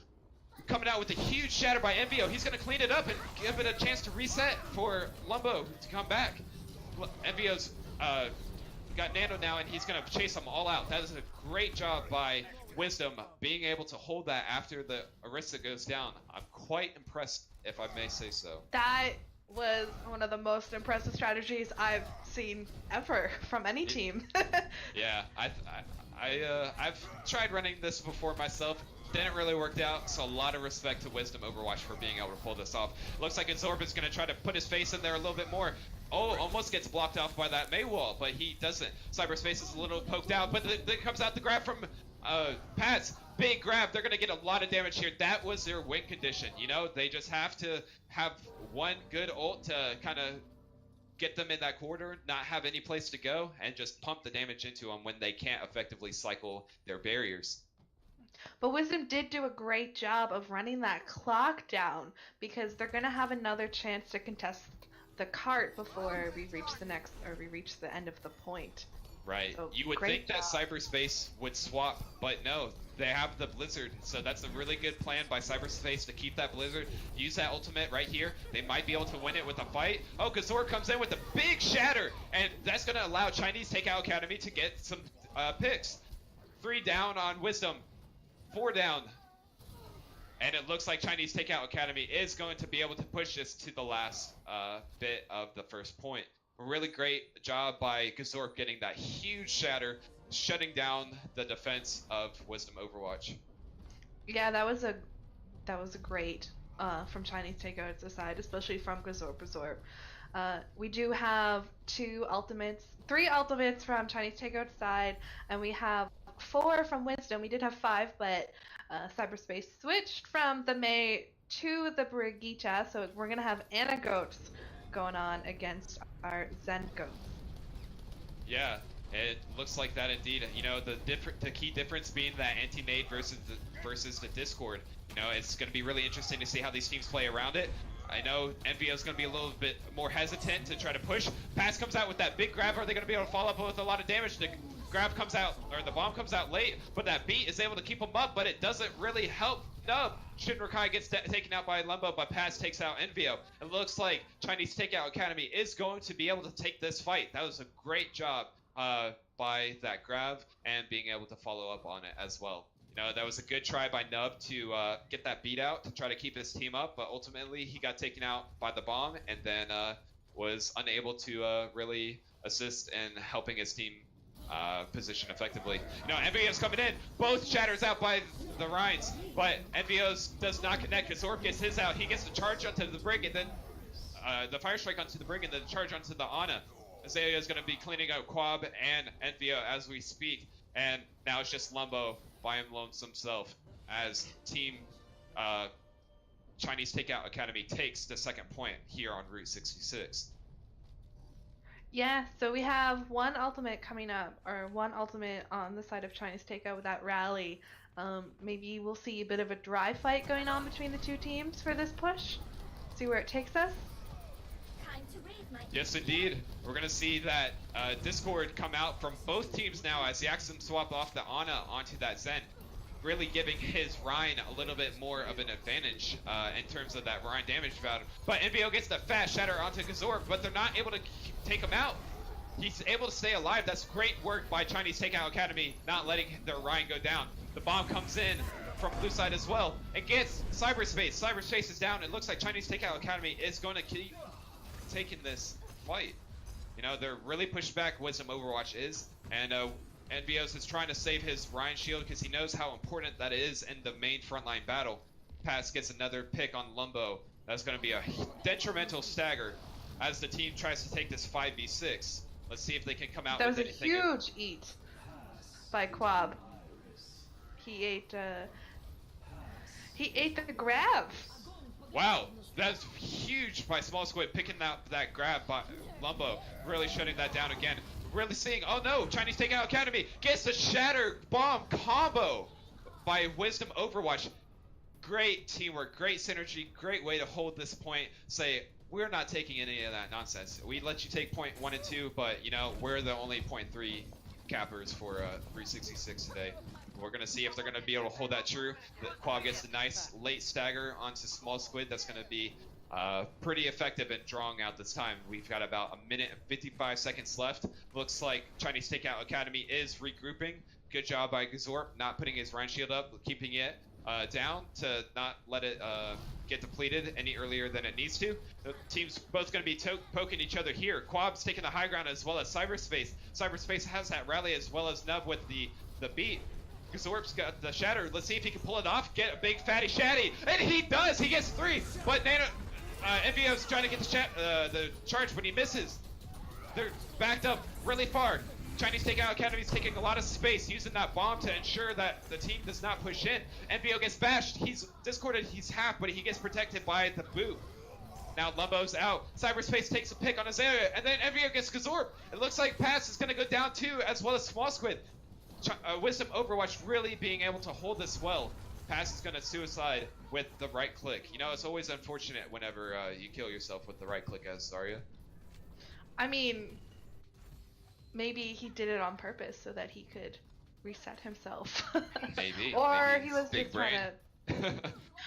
Coming out with a huge shatter by MVO. He's going to clean it up and give it a chance to reset for Lumbo to come back. MVO's got Nano now, and he's going to chase them all out. That is a great job by Wisdom, being able to hold that after the Orisa goes down. I'm quite impressed, if I may say so. That was one of the most impressive strategies I've seen ever from any team. Yeah, I've tried running this before myself. Didn't really work out, so a lot of respect to Wisdom Overwatch for being able to pull this off. Looks like Azorb is going to try to put his face in there a little bit more. Oh, almost gets blocked off by that Mei wall, but he doesn't. Cyberspace is a little poked out, but then comes out the grab from Pats. Big grab. They're going to get a lot of damage here. That was their win condition. You know, they just have to have one good ult to kind of get them in that corridor, not have any place to go, and just pump the damage into them when they can't effectively cycle their barriers. But Wisdom did do a great job of running that clock down, because they're going to have another chance to contest the cart before we reach the end of the point. Right. So, you would think that Cyberspace would swap, but no, they have the Blizzard, so that's a really good plan by Cyberspace to keep that Blizzard, use that ultimate right here. They might be able to win it with a fight. Oh, Gazor comes in with a big shatter, and that's going to allow Chinese Takeout Academy to get some picks. 3 down on Wisdom. 4 down. And it looks like Chinese Takeout Academy is going to be able to push this to the last bit of the first point. A really great job by Gazorp getting that huge shatter, shutting down the defense of Wisdom Overwatch. Yeah, that was a great from Chinese Takeout's side, especially from Gazorp. We do have 3 ultimates from Chinese Takeout's side, and we have 4 from Wisdom. We did have 5, but Cyberspace switched from the Mei to the Brigitte, so we're going to have Anna Goats going on against our Zen Goats. Yeah, it looks like that indeed. You know, the key difference being that anti-nade versus the Discord. You know, it's going to be really interesting to see how these teams play around it. I know NVO is going to be a little bit more hesitant to try to push. Pass comes out with that big grab. Are they going to be able to follow up with a lot of damage? The grab comes out, or the bomb comes out late, but that beat is able to keep them up, but it doesn't really help Nub. Shinrakai gets taken out by Lumbo, but Pass takes out NVO. It looks like Chinese Takeout Academy is going to be able to take this fight. That was a great job by that grab and being able to follow up on it as well. You know, that was a good try by Nub to get that beat out to try to keep his team up, but ultimately he got taken out by the bomb and then was unable to really assist in helping his team position effectively. You know, NVO's coming in. Both shatters out by the Rhines, but NVO's does not connect. Kazorp gets his out. He gets the charge onto the Brig, and then the Fire Strike onto the Brig, and then the charge onto the Ana. Azalea is going to be cleaning out Quab and NVO as we speak, and now it's just Lumbo by him lonesome self as Team Chinese Takeout Academy takes the second point here on Route 66. Yeah, so we have one ultimate coming up, or one ultimate on the side of Chinese Takeout with that rally. Maybe we'll see a bit of a dry fight going on between the two teams for this push. See where it takes us. Yes, indeed. We're going to see that Discord come out from both teams now as the Axum swap off the Ana onto that Zen, really giving his Rhine a little bit more of an advantage in terms of that Rhine damage value. But NVO gets the fast shatter onto Kazorp, but they're not able to take him out. He's able to stay alive. That's great work by Chinese Takeout Academy, not letting their Rhine go down. The bomb comes in from blue side as well and gets Cyberspace. Cyberspace is down. It looks like Chinese Takeout Academy is going to keep taking this fight. You know, they're really pushed back. Wisdom Overwatch is, and NVO's is trying to save his Rhine shield because he knows how important that is in the main frontline battle. Pass gets another pick on Lumbo. That's going to be a detrimental stagger as the team tries to take this 5v6. Let's see if they can come out with anything. That was a huge eat by Quab. He ate the grab. Wow, that's huge by Small Squid picking that grab by Lumbo, really shutting that down again. Really seeing, oh no, Chinese Takeout Academy gets the shatter bomb combo by Wisdom Overwatch. Great teamwork, great synergy, great way to hold this point. Say, we're not taking any of that nonsense. We let you take point 1 and 2, but you know, we're the only point 3 cappers for 366 today. We're going to see if they're going to be able to hold that true. Quab gets a nice late stagger onto Small Squid. That's going to be pretty effective in drawing out this time. We've got about 1 minute and 55 seconds left. Looks like Chinese Takeout Academy is regrouping. Good job by Kazorp, not putting his Rhine shield up, keeping it down to not let it get depleted any earlier than it needs to. The team's both going to be poking each other here. Quab's taking the high ground as well as Cyberspace. Cyberspace has that rally as well as Nub with the beat. Kazorp's got the shatter. Let's see if he can pull it off. Get a big fatty shatty. And he does. He gets 3. But NVO's trying to get the charge, but he misses. They're backed up really far. Chinese Takeout Academy is taking a lot of space, using that bomb to ensure that the team does not push in. NVO gets bashed. He's discorded. He's half, but he gets protected by the boot. Now Lumbo's out. Cyberspace takes a pick on Azalea, and then NVO gets Kazorp. It looks like Pass is going to go down too, as well as Small Squid. Wisdom Overwatch really being able to hold this well. Pass is going to suicide with the right click. You know, it's always unfortunate whenever you kill yourself with the right click as Zarya. I mean, maybe he did it on purpose so that he could reset himself. Maybe. Or maybe he was big just brain. trying to...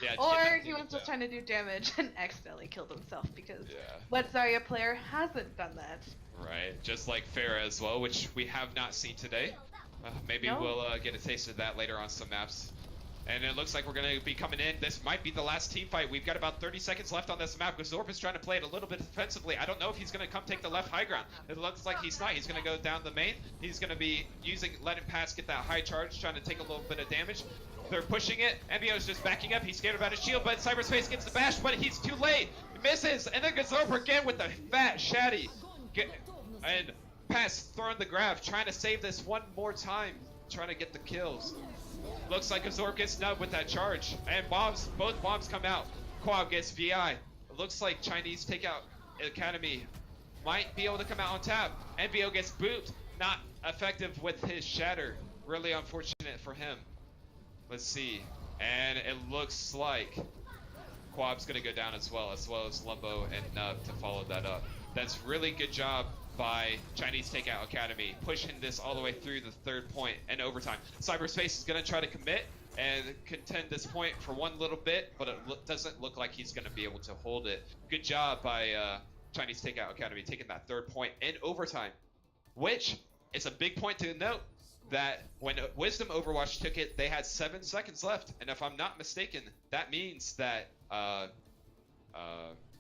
Yeah, or he was just trying to do damage and accidentally killed himself because what Zarya player hasn't done that? Right, just like Farah as well, which we have not seen today. Maybe we'll get a taste of that later on some maps. And it looks like we're going to be coming in. This might be the last team fight. We've got about 30 seconds left on this map. Kazorp is trying to play it a little bit defensively. I don't know if he's going to come take the left high ground. It looks like he's not. He's going to go down the main. He's going to be letting Pass get that high charge, trying to take a little bit of damage. They're pushing it. NVO's just backing up. He's scared about his shield, but Cyberspace gets the bash, but he's too late. He misses, and then Kazorp again with the fat shatty. And Pass throwing the grab, trying to save this one more time, trying to get the kills. Looks like Kazorp gets snubbed with that charge, and both bombs come out. Quab gets VI. It looks like Chinese Takeout Academy might be able to come out on top. NVO gets booped, not effective with his shatter. Really unfortunate for him. Let's see, and it looks like Quab's gonna go down as well as Lumbo and Nub to follow that up. That's really good job by Chinese Takeout Academy, pushing this all the way through the third point and overtime. Cyberspace is going to try to commit and contend this point for one little bit, but it doesn't look like he's going to be able to hold it. Good job by Chinese Takeout Academy taking that third point in overtime, which is a big point to note that when Wisdom Overwatch took it, they had 7 seconds left, and if I'm not mistaken, that means that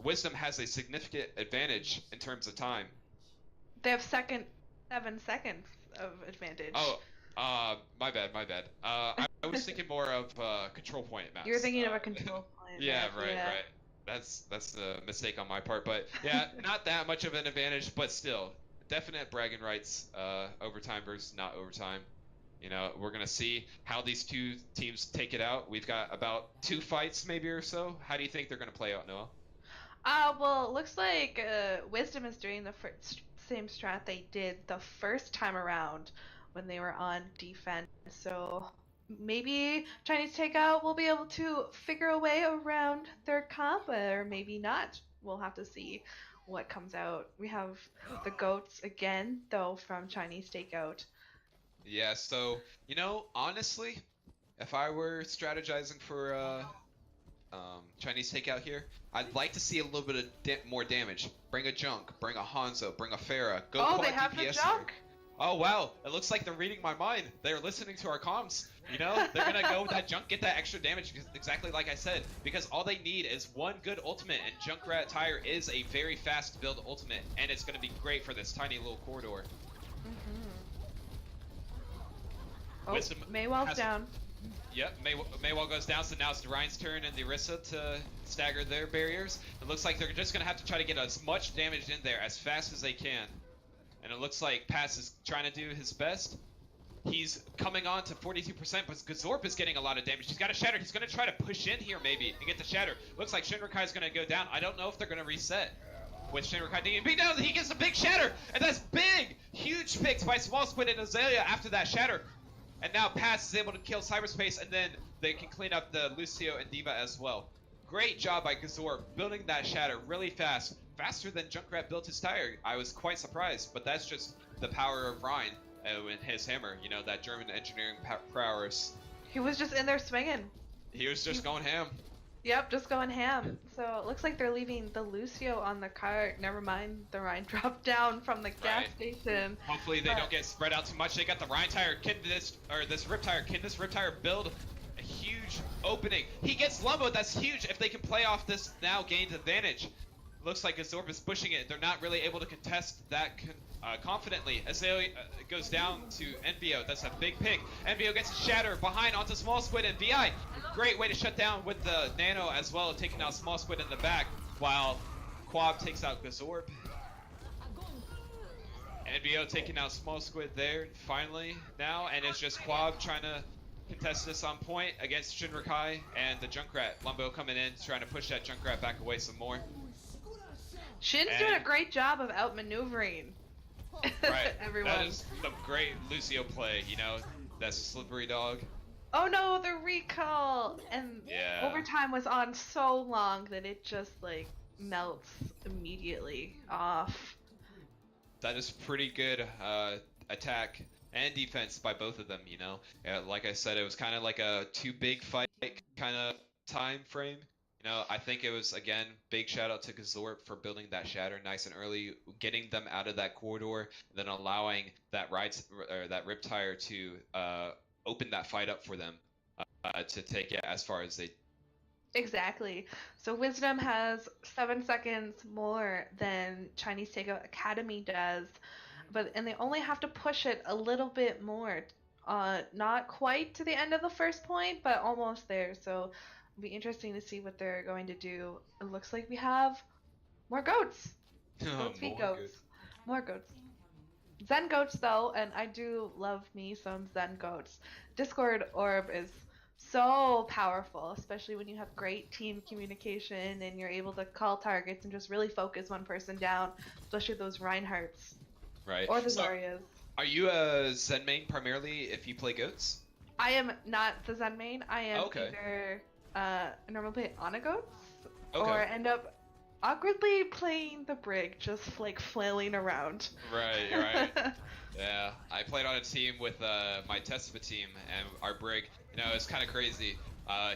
Wisdom has a significant advantage in terms of time. They have second 7 seconds of advantage. Oh, my bad. I was thinking more of control point maps. You're thinking of a control point. Yeah, map, right, yeah. right. That's a mistake on my part, but yeah, not that much of an advantage, but still, definite bragging rights. Overtime versus not overtime. You know, we're gonna see how these two teams take it out. We've got about 2 fights maybe or so. How do you think they're gonna play out, Noah? Well, it looks like Wisdom is doing the same strat they did the first time around when they were on defense. So maybe Chinese Takeout will be able to figure a way around their comp, or maybe not. We'll have to see what comes out. We have the goats again, though, from Chinese Takeout. Yeah, so, you know, honestly, if I were strategizing for Chinese takeout here, I'd like to see a little bit of more damage. Bring a Junk, bring a Hanzo, bring a Pharah. Go Oh, quad they have the DPS Junk! here. Oh wow, it looks like they're reading my mind. They're listening to our comms. You know, they're gonna go with that Junk, get that extra damage, because, exactly like I said, because all they need is one good ultimate, and ThatGuyTyler is a very fast build ultimate, and it's gonna be great for this tiny little corridor. Oh, Wisdom Maywell's has- down. Yep, Maywell goes down, so now it's Ryan's turn and the Orisa to stagger their barriers. It looks like they're just going to have to try to get as much damage in there as fast as they can. And it looks like Pass is trying to do his best. He's coming on to 42%, but Gazorp is getting a lot of damage. He's got a Shatter. He's going to try to push in here maybe and get the Shatter. Looks like Shinrakai is going to go down. I don't know if they're going to reset with Shinrakai being beat down. He gets a big Shatter, and that's big! Huge picks by Small Squid and Azalea after that Shatter. And now Pass is able to kill Cyberspace, and then they can clean up the Lucio and Diva as well. Great job by Gazorp building that Shatter really fast. Faster than Junkrat built his tire. I was quite surprised, but that's just the power of Ryan and his hammer. You know, that German engineering prowess. He was just in there swinging. He was just going ham. Yep, just going ham. So it looks like they're leaving the Lucio on the cart. Never mind, the Ryan dropped down from the gas station. Hopefully they don't get spread out too much. They got the Ryan tire. Can this Riptire build a huge opening? He gets Lumbo. That's huge if they can play off this now gained advantage. Looks like Azorb is pushing it. They're not really able to contest that confidently. Azalea goes down to NVO. That's a big pick. NVO gets a Shatter behind onto Small Squid and VI. Great way to shut down with the Nano as well, taking out Small Squid in the back, while Quab takes out Gazorb. NVO taking out Small Squid there finally now, and it's just Quab trying to contest this on point against Shinrakai and the Junkrat. Lumbo coming in, trying to push that Junkrat back away some more. Shin's doing a great job of outmaneuvering Right. everyone. That is the great Lucio play, you know, that slippery dog. Oh no, the recall! And Yeah. overtime was on so long that it just like melts immediately off. That is pretty good attack and defense by both of them, you know. Like I said, it was kind of like a too big fight kind of time frame. You know, I think it was, again, big shout out to Gazorp for building that Shatter nice and early, getting them out of that corridor, and then allowing that Riptire to open that fight up for them to take it as far as they. Exactly. So Wisdom has 7 seconds more than Chinese Takeout Academy does, and they only have to push it a little bit more. Not quite to the end of the first point, but almost there. So it'll be interesting to see what they're going to do. It looks like we have more goats. Goats feed goats. More goats. Zen goats though, and I do love me some Zen goats. Discord Orb is so powerful, especially when you have great team communication and you're able to call targets and just really focus one person down, especially those Reinhardts. Right. Or the So, Zaryas. are you a Zen main primarily if you play goats? I am not the Zen main. I am Okay. either normally play Ana goats Okay. or end up awkwardly playing the Brig, just like flailing around. Right. Yeah, I played on a team with my Tespa team, and our Brig, you know, it's kind of crazy.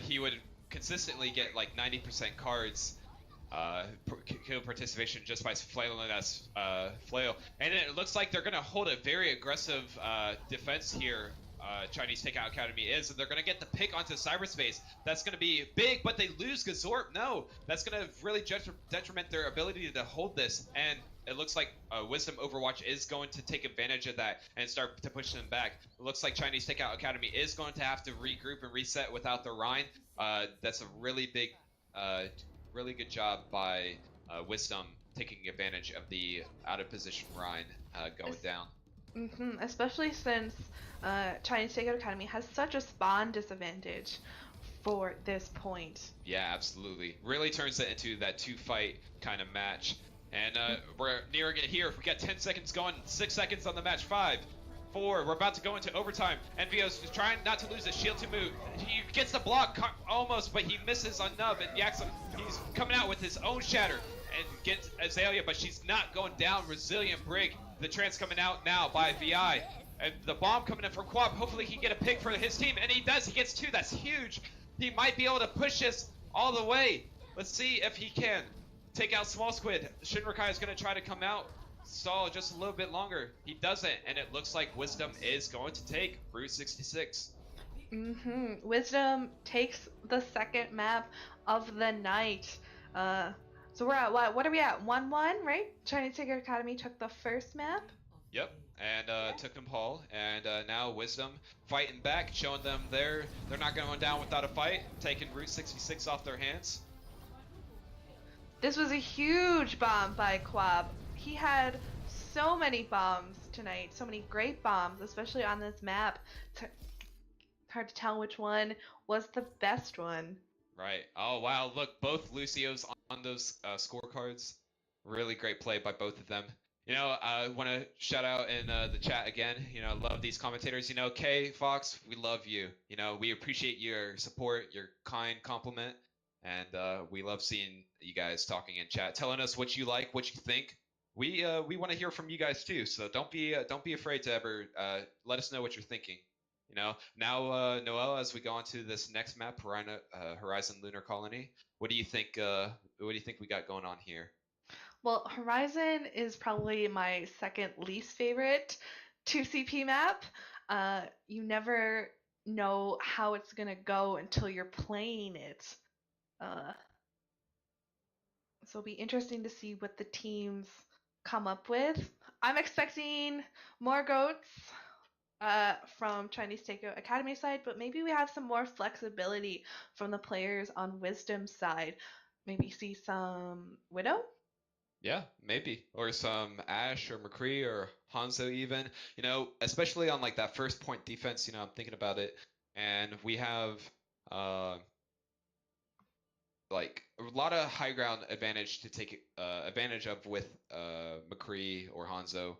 He would consistently get like 90% cards kill participation just by flailing as flail. And it looks like they're going to hold a very aggressive defense here. Chinese Takeout Academy is, and they're going to get the pick onto cyberspace. That's going to be big, but they lose Gazorp. No, that's going to really detriment their ability to hold this. And it looks like Wisdom Overwatch is going to take advantage of that and start to push them back. It looks like Chinese Takeout Academy is going to have to regroup and reset without the Rhine. That's a really big, really good job by Wisdom taking advantage of the out of position Rhine going down. Especially since Chinese Takeout Academy has such a spawn disadvantage for this point. Yeah, absolutely. Really turns it into that two-fight kind of match. And we're nearing it here. We got 10 seconds going, 6 seconds on the match. 5, 4, we're about to go into overtime. NVO's trying not to lose his shield to move. He gets the block almost, but he misses on Nub, and Yaxum, he's coming out with his own shatter and gets Azalea, but she's not going down. Resilient Brig. The trance coming out now by VI. And the bomb coming in from Quab. Hopefully he can get a pick for his team, and he does. He gets 2. That's huge. He might be able to push this all the way. Let's see if he can. Take out Small Squid. Shinrakai is going to try to come out. Stall just a little bit longer. He doesn't, and it looks like Wisdom is going to take Route 66. Wisdom takes the second map of the night. So we're at what are we at? 1-1, right? Chinese Takeout Academy took the first map. Yep, and took Nepal, and now Wisdom fighting back, showing them they're not going down without a fight, taking Route 66 off their hands. This was a huge bomb by Quab. He had so many bombs tonight, so many great bombs, especially on this map. It's hard to tell which one was the best one. Right. Oh, wow. Look, both Lucio's on those scorecards. Really great play by both of them. You know, I want to shout out in the chat again. You know, love these commentators. You know, Kay, Fox, we love you. You know, we appreciate your support, your kind compliment, and we love seeing you guys talking in chat, telling us what you like, what you think. We want to hear from you guys too. So don't be afraid to ever let us know what you're thinking. You know, now Noelle, as we go on to this next map, Horizon Lunar Colony, what do you think? What do you think we got going on here? Well, Horizon is probably my second least favorite 2CP map. You never know how it's gonna go until you're playing it. So it'll be interesting to see what the teams come up with. I'm expecting more goats from Chinese Takeout Academy side, but maybe we have some more flexibility from the players on Wisdom's side. Maybe see some Widow? Yeah, maybe. Or some Ashe or McCree or Hanzo even. You know, especially on like that first point defense, you know, I'm thinking about it. And we have like a lot of high ground advantage to take advantage of with McCree or Hanzo.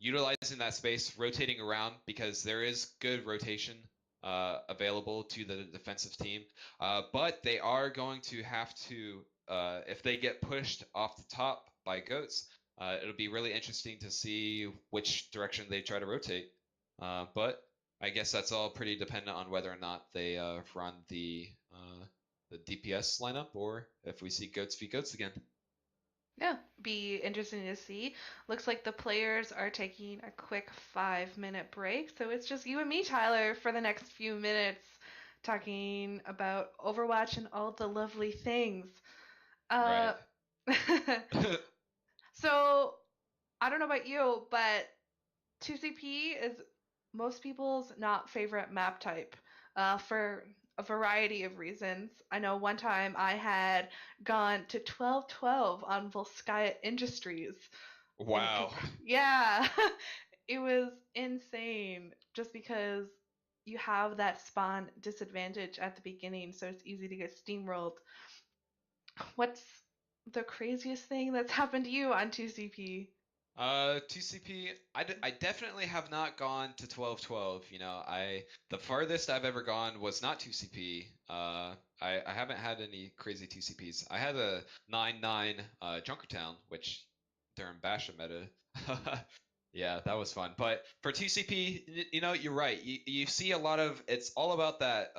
Utilizing that space, rotating around because there is good rotation available to the defensive team. But they are going to have to, if they get pushed off the top by goats, it'll be really interesting to see which direction they try to rotate. But I guess that's all pretty dependent on whether or not they run the DPS lineup or if we see goats v goats again. Yeah, be interesting to see. Looks like the players are taking a quick 5-minute break, so it's just you and me, Tyler, for the next few minutes talking about Overwatch and all the lovely things. Right. So, I don't know about you, but 2CP is most people's not favorite map type for a variety of reasons. I know one time I had gone to 12-12 on Volskaya Industries. Wow. Yeah, it was insane just because you have that spawn disadvantage at the beginning, so it's easy to get steamrolled. What's the craziest thing that's happened to you on 2CP? 2CP, I definitely have not gone to 12-12. You know, the farthest I've ever gone was not 2CP. I haven't had any crazy 2CPs. I had a 9-9 Junkertown, which during Basha meta. Yeah, that was fun. But for 2CP, you know, you're right. You see a lot of, it's all about that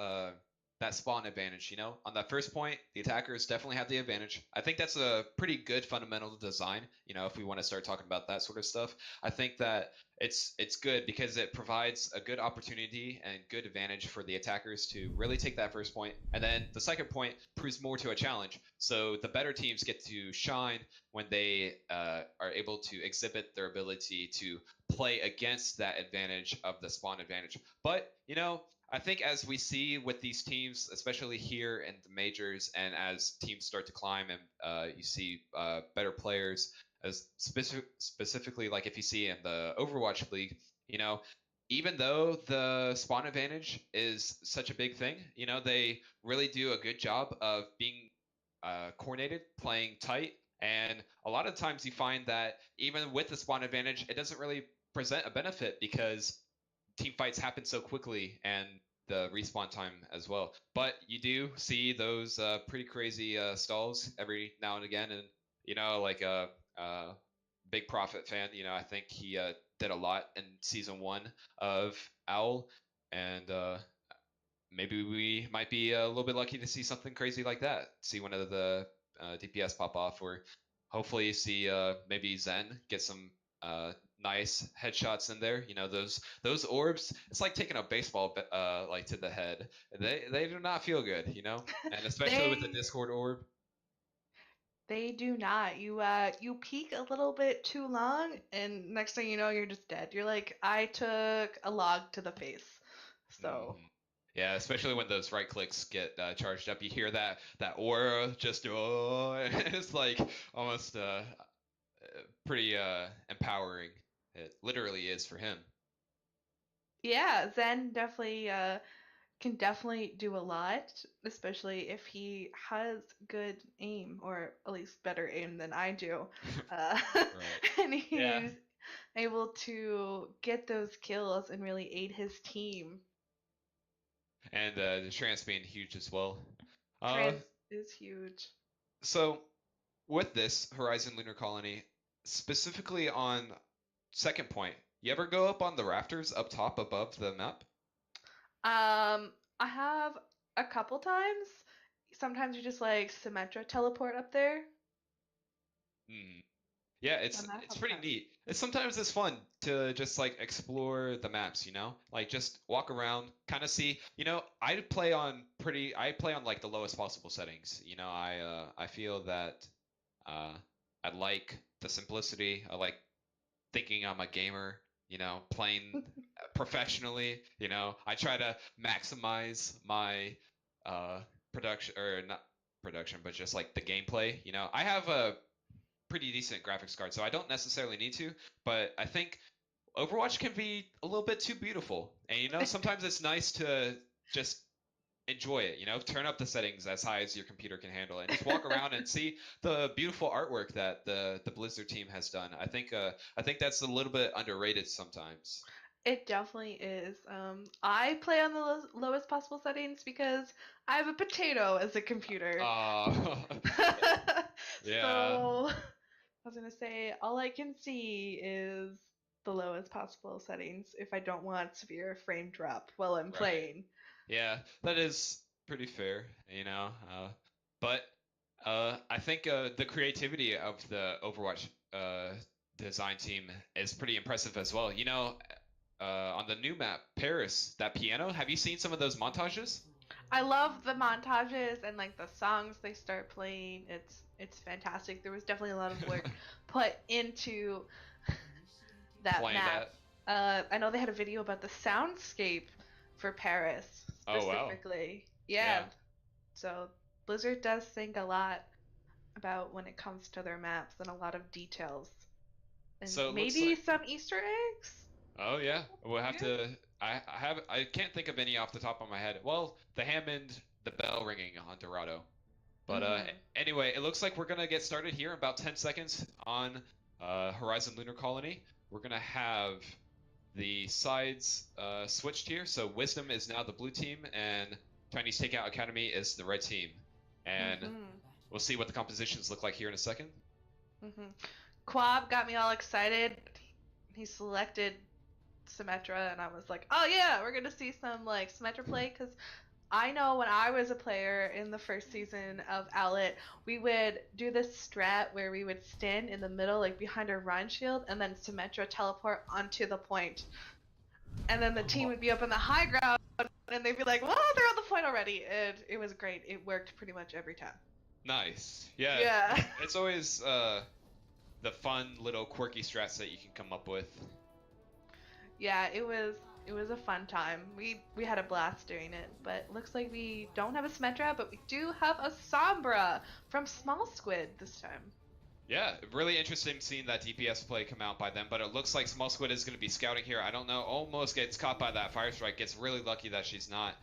that spawn advantage. You know, on that first point, the attackers definitely have the advantage. I think that's a pretty good fundamental design. You know, if we want to start talking about that sort of stuff, I think that it's good because it provides a good opportunity and good advantage for the attackers to really take that first point, and then the second point proves more to a challenge. So the better teams get to shine when they are able to exhibit their ability to play against that advantage of the spawn advantage. But you know, I think as we see with these teams, especially here in the majors, and as teams start to climb and you see better players, as specifically like if you see in the Overwatch League, you know, even though the spawn advantage is such a big thing, you know, they really do a good job of being coordinated, playing tight, and a lot of times you find that even with the spawn advantage, it doesn't really present a benefit because team fights happen so quickly and the respawn time as well. But you do see those pretty crazy stalls every now and again, and you know, like a big profit fan, you know, I think he did a lot in season 1 of Owl, and maybe we might be a little bit lucky to see something crazy like that. See one of the DPS pop off, or hopefully see maybe Zen get some nice headshots in there. You know, those orbs. It's like taking a baseball like to the head. They do not feel good. You know, and especially with the Discord orb. They do not. You peek a little bit too long, and next thing you know, you're just dead. You're like, I took a log to the face. So. Yeah, especially when those right clicks get charged up, you hear that aura just it's like almost pretty empowering. It literally is for him. Yeah, Zen definitely can definitely do a lot, especially if he has good aim, or at least better aim than I do. Right. And he's Yeah. able to get those kills and really aid his team. And the trance being huge as well. Trans is huge. So with this Horizon Lunar Colony, specifically on second point, you ever go up on the rafters up top above the map? I have a couple times. Sometimes you just like Symmetra teleport up there. Yeah, it's pretty neat. Sometimes it's fun to just like explore the maps, you know? Like just walk around, kind of see, you know, I play on like the lowest possible settings. You know, I feel that I like the simplicity. I like thinking I'm a gamer, you know, playing professionally, you know. I try to maximize my production, or not production, but just like the gameplay, you know. I have a pretty decent graphics card, so I don't necessarily need to, but I think Overwatch can be a little bit too beautiful. And you know, sometimes it's nice to just enjoy it, you know, turn up the settings as high as your computer can handle and just walk around and see the beautiful artwork that the Blizzard team has done. I think that's a little bit underrated sometimes. It definitely is. I play on the lowest possible settings because I have a potato as a computer. Yeah. So I was gonna say, all I can see is the lowest possible settings if I don't want severe frame drop while I'm playing. Yeah, that is pretty fair, you know. But I think the creativity of the Overwatch design team is pretty impressive as well. You know, on the new map, Paris, that piano, have you seen some of those montages? I love the montages and like the songs they start playing. It's fantastic. There was definitely a lot of work put into that Playing map. I know they had a video about the soundscape for Paris specifically. Oh, wow. Yeah. So Blizzard does think a lot about when it comes to their maps and a lot of details. And so maybe some Easter eggs? Oh yeah, we'll have to. I can't think of any off the top of my head. Well, the Hammond, the bell ringing on Dorado. But anyway, it looks like we're gonna get started here in about 10 seconds on Horizon Lunar Colony. We're gonna have the sides switched here. So Wisdom is now the blue team, and Chinese Takeout Academy is the red team. And we'll see what the compositions look like here in a second. Quab got me all excited. He selected Symmetra, and I was like, oh yeah, we're gonna see some like Symmetra play, because I know when I was a player in the first season of Owlet, we would do this strat where we would stand in the middle, like behind our Rhine shield, and then Symmetra teleport onto the point. And then the team would be up in the high ground, and they'd be like, well, they're on the point already. And it was great. It worked pretty much every time. Nice. Yeah. Yeah. It's always the fun little quirky strats that you can come up with. Yeah, it was a fun time. We had a blast doing it, but looks like we don't have a Symmetra, but we do have a Sombra from Small Squid this time. Yeah, really interesting seeing that DPS play come out by them, but it looks like Small Squid is going to be scouting here. I don't know, almost gets caught by that Fire Strike, gets really lucky that she's not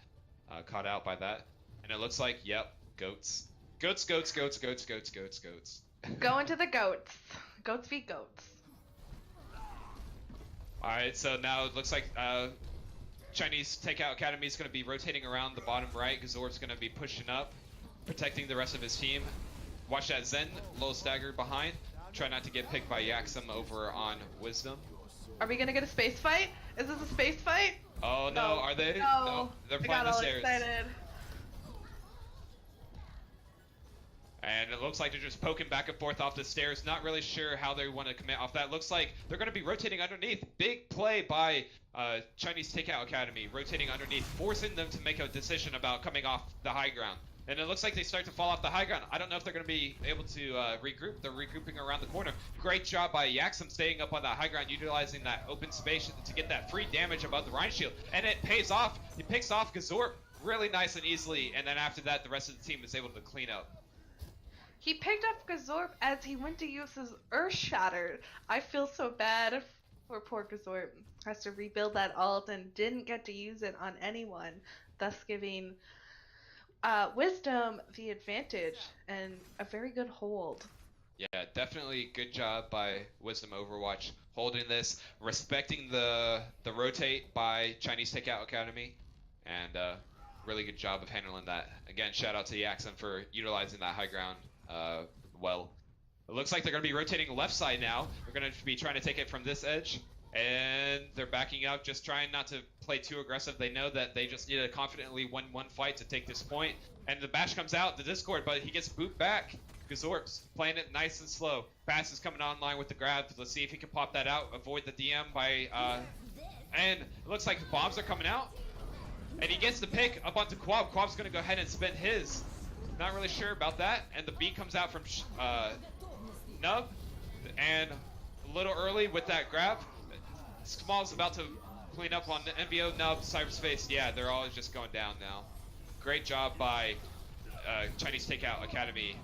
caught out by that. And it looks like, yep, goats. Goats, goats, goats, goats, goats, goats, goats. Going to the goats. Goats beat goats. Alright, so now it looks like Chinese Takeout Academy is going to be rotating around the bottom right. Gazorb's going to be pushing up, protecting the rest of his team. Watch that Zen, little stagger behind. Try not to get picked by Yaxum over on Wisdom. Are we going to get a space fight? Is this a space fight? Oh no, are they? No, they're I playing got the all stairs. excited. And it looks like they're just poking back and forth off the stairs. Not really sure how they want to commit off that. Looks like they're going to be rotating underneath. Big play by Chinese Takeout Academy, rotating underneath, forcing them to make a decision about coming off the high ground. And it looks like they start to fall off the high ground. I don't know if they're going to be able to regroup. They're regrouping around the corner. Great job by Yaxum staying up on that high ground, utilizing that open space to get that free damage above the Rhine shield. And it pays off. He picks off Gazorb really nice and easily. And then after that, the rest of the team is able to clean up. He picked up Gazorb as he went to use his Earth Shatter. I feel so bad for poor Gazorb. Has to rebuild that ult and didn't get to use it on anyone, thus giving Wisdom the advantage and a very good hold. Yeah, definitely good job by Wisdom Overwatch holding this, respecting the rotate by Chinese Takeout Academy, and really good job of handling that. Again, shout out to Yaxum for utilizing that high ground well. It looks like they're going to be rotating left side now. They're going to be trying to take it from this edge, and they're backing up, just trying not to play too aggressive. They know that they just need to confidently win one fight to take this point. And the bash comes out, the Discord, but he gets booped back. Gazorb's playing it nice and slow. Bass is coming online with the grab. Let's see if he can pop that out, avoid the DM by, and it looks like the bombs are coming out. And he gets the pick up onto Quab. Quab's going to go ahead and spin his. Not really sure about that. And the beat comes out from Nub. And a little early with that grab. Small's about to clean up on the MVO, Nub, Cyberspace. Yeah, they're all just going down now. Great job by Chinese Takeout Academy.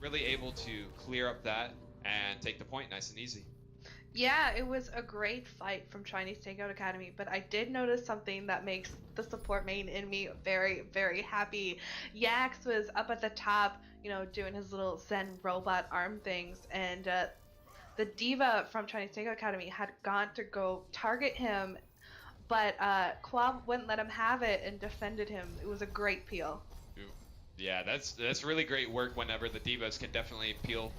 Really able to clear up that and take the point nice and easy. Yeah, it was a great fight from Chinese Takeout Academy, but I did notice something that makes the support main in me very, very happy. Yax was up at the top, you know, doing his little Zen robot arm things, and the diva from Chinese Takeout Academy had gone to go target him, but Quab wouldn't let him have it and defended him. It was a great peel. Yeah, that's really great work whenever the divas can definitely peel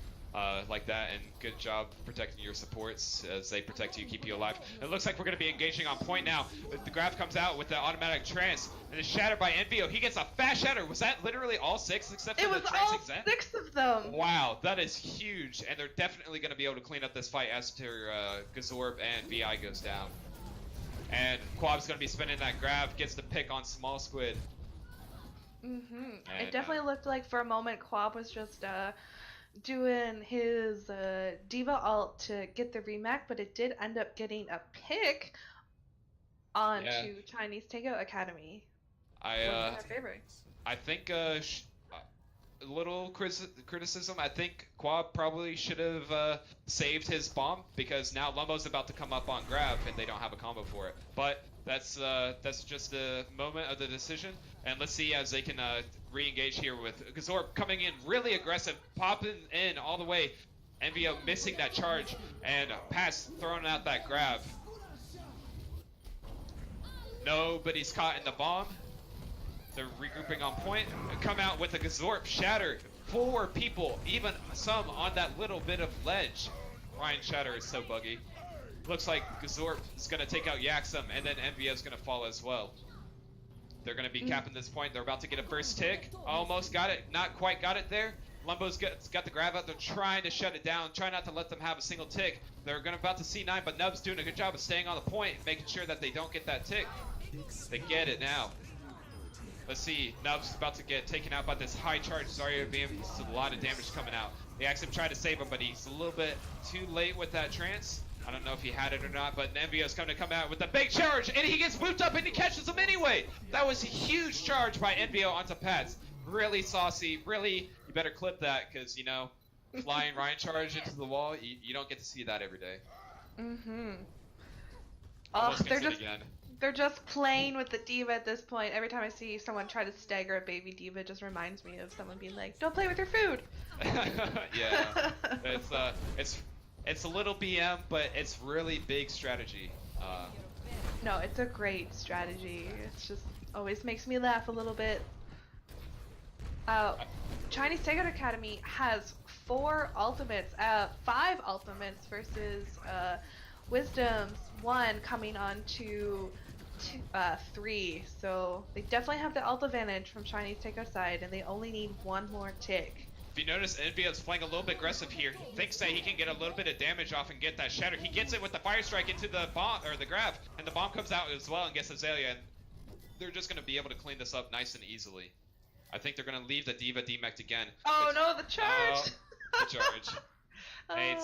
like that, and good job protecting your supports as they protect you, keep you alive. It looks like we're going to be engaging on point now. The grab comes out with the automatic trance, and it's shattered by NVO. He gets a fast shatter. Was that literally all 6 except for the trance exent? It was all 6 of them. Wow, that is huge, and they're definitely going to be able to clean up this fight as Gazorb and VI goes down. And Quab's going to be spinning that grab, gets the pick on Small Squid. It definitely looked like for a moment Quab was just doing his diva ult to get the remake, but it did end up getting a pick onto Chinese Takeout Academy. I think a little criticism. I think Quab probably should have saved his bomb, because now Lumbo's about to come up on grab and they don't have a combo for it. But that's just a moment of the decision, and let's see as they can re-engage here with Gazorb coming in really aggressive, popping in all the way. NVO missing that charge, and Pass throwing out that grab. Nobody's caught in the bomb. They're regrouping on point. Come out with a Gazorb shatter. 4 people, even some on that little bit of ledge. Ryan Shatter is so buggy. Looks like Gazorb is going to take out Yaxum, and then NVO is going to fall as well. They're going to be capping this point. They're about to get a first tick. Almost got it. Not quite got it there. Lumbo's got the grab out. They're trying to shut it down. Try not to let them have a single tick. They're about to C9, but Nub's doing a good job of staying on the point, making sure that they don't get that tick. They get it now. Let's see. Nub's about to get taken out by this high charge Zarya beam. There's a lot of damage coming out. The Axum tried to save him, but he's a little bit too late with that trance. I don't know if he had it or not, but Envio's going to come out with a big charge, and he gets booped up and he catches him anyway. That was a huge charge by Envio onto Pats. Really saucy. Really, you better clip that because, you know, flying Ryan charge into the wall, you don't get to see that every day. Oh, they're just playing with the diva at this point. Every time I see someone try to stagger a baby diva, it just reminds me of someone being like, "Don't play with your food." Yeah, it's a little BM, but it's really big strategy. No, it's a great strategy. It's just always makes me laugh a little bit. Chinese Takeout Academy has 5 ultimates versus Wisdom's 1 coming on to 3. So they definitely have the ult advantage from Chinese Takeout side, and they only need 1 more tick. If you notice, Envio's playing a little bit aggressive here. He thinks that he can get a little bit of damage off and get that shatter. He gets it with the fire strike into the bomb or the grab, and the bomb comes out as well and gets Azalea. And they're just going to be able to clean this up nice and easily. I think they're going to leave the diva demeched again. Oh no, the charge! The charge. Hey,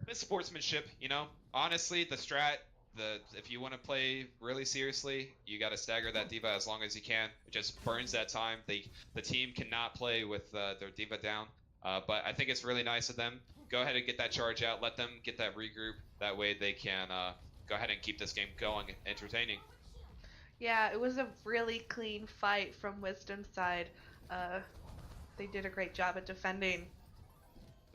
it's sportsmanship, you know. Honestly, the strat, if you want to play really seriously, you got to stagger that diva as long as you can. It just burns that time. The team cannot play with their diva down. But I think it's really nice of them. Go ahead and get that charge out. Let them get that regroup. That way they can go ahead and keep this game going, entertaining. Yeah, it was a really clean fight from Wisdom's side. They did a great job at defending.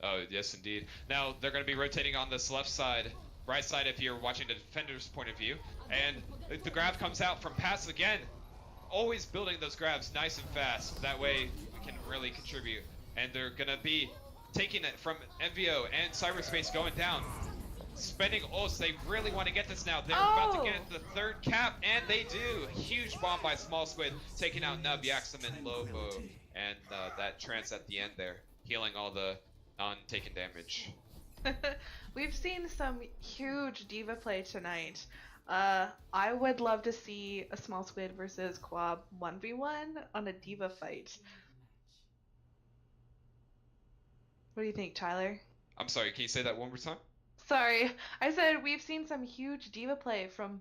Oh, yes, indeed. Now, they're going to be rotating on this left side, right side if you're watching the defender's point of view. And the grab comes out from Pass again. Always building those grabs nice and fast. That way we can really contribute. And they're going to be taking it from MVO and Cyberspace going down. Spending ults. They really want to get this now. They're about to get the 3rd cap, and they do. Huge bomb by Small Squid, taking out Nub, Yaxum, and Lobo. And that trance at the end there, healing all the non-taken damage. We've seen some huge diva play tonight. I would love to see a Small Squid versus Quab 1v1 on a diva fight. What do you think, Tyler? I'm sorry, can you say that one more time? Sorry, I said we've seen some huge diva play from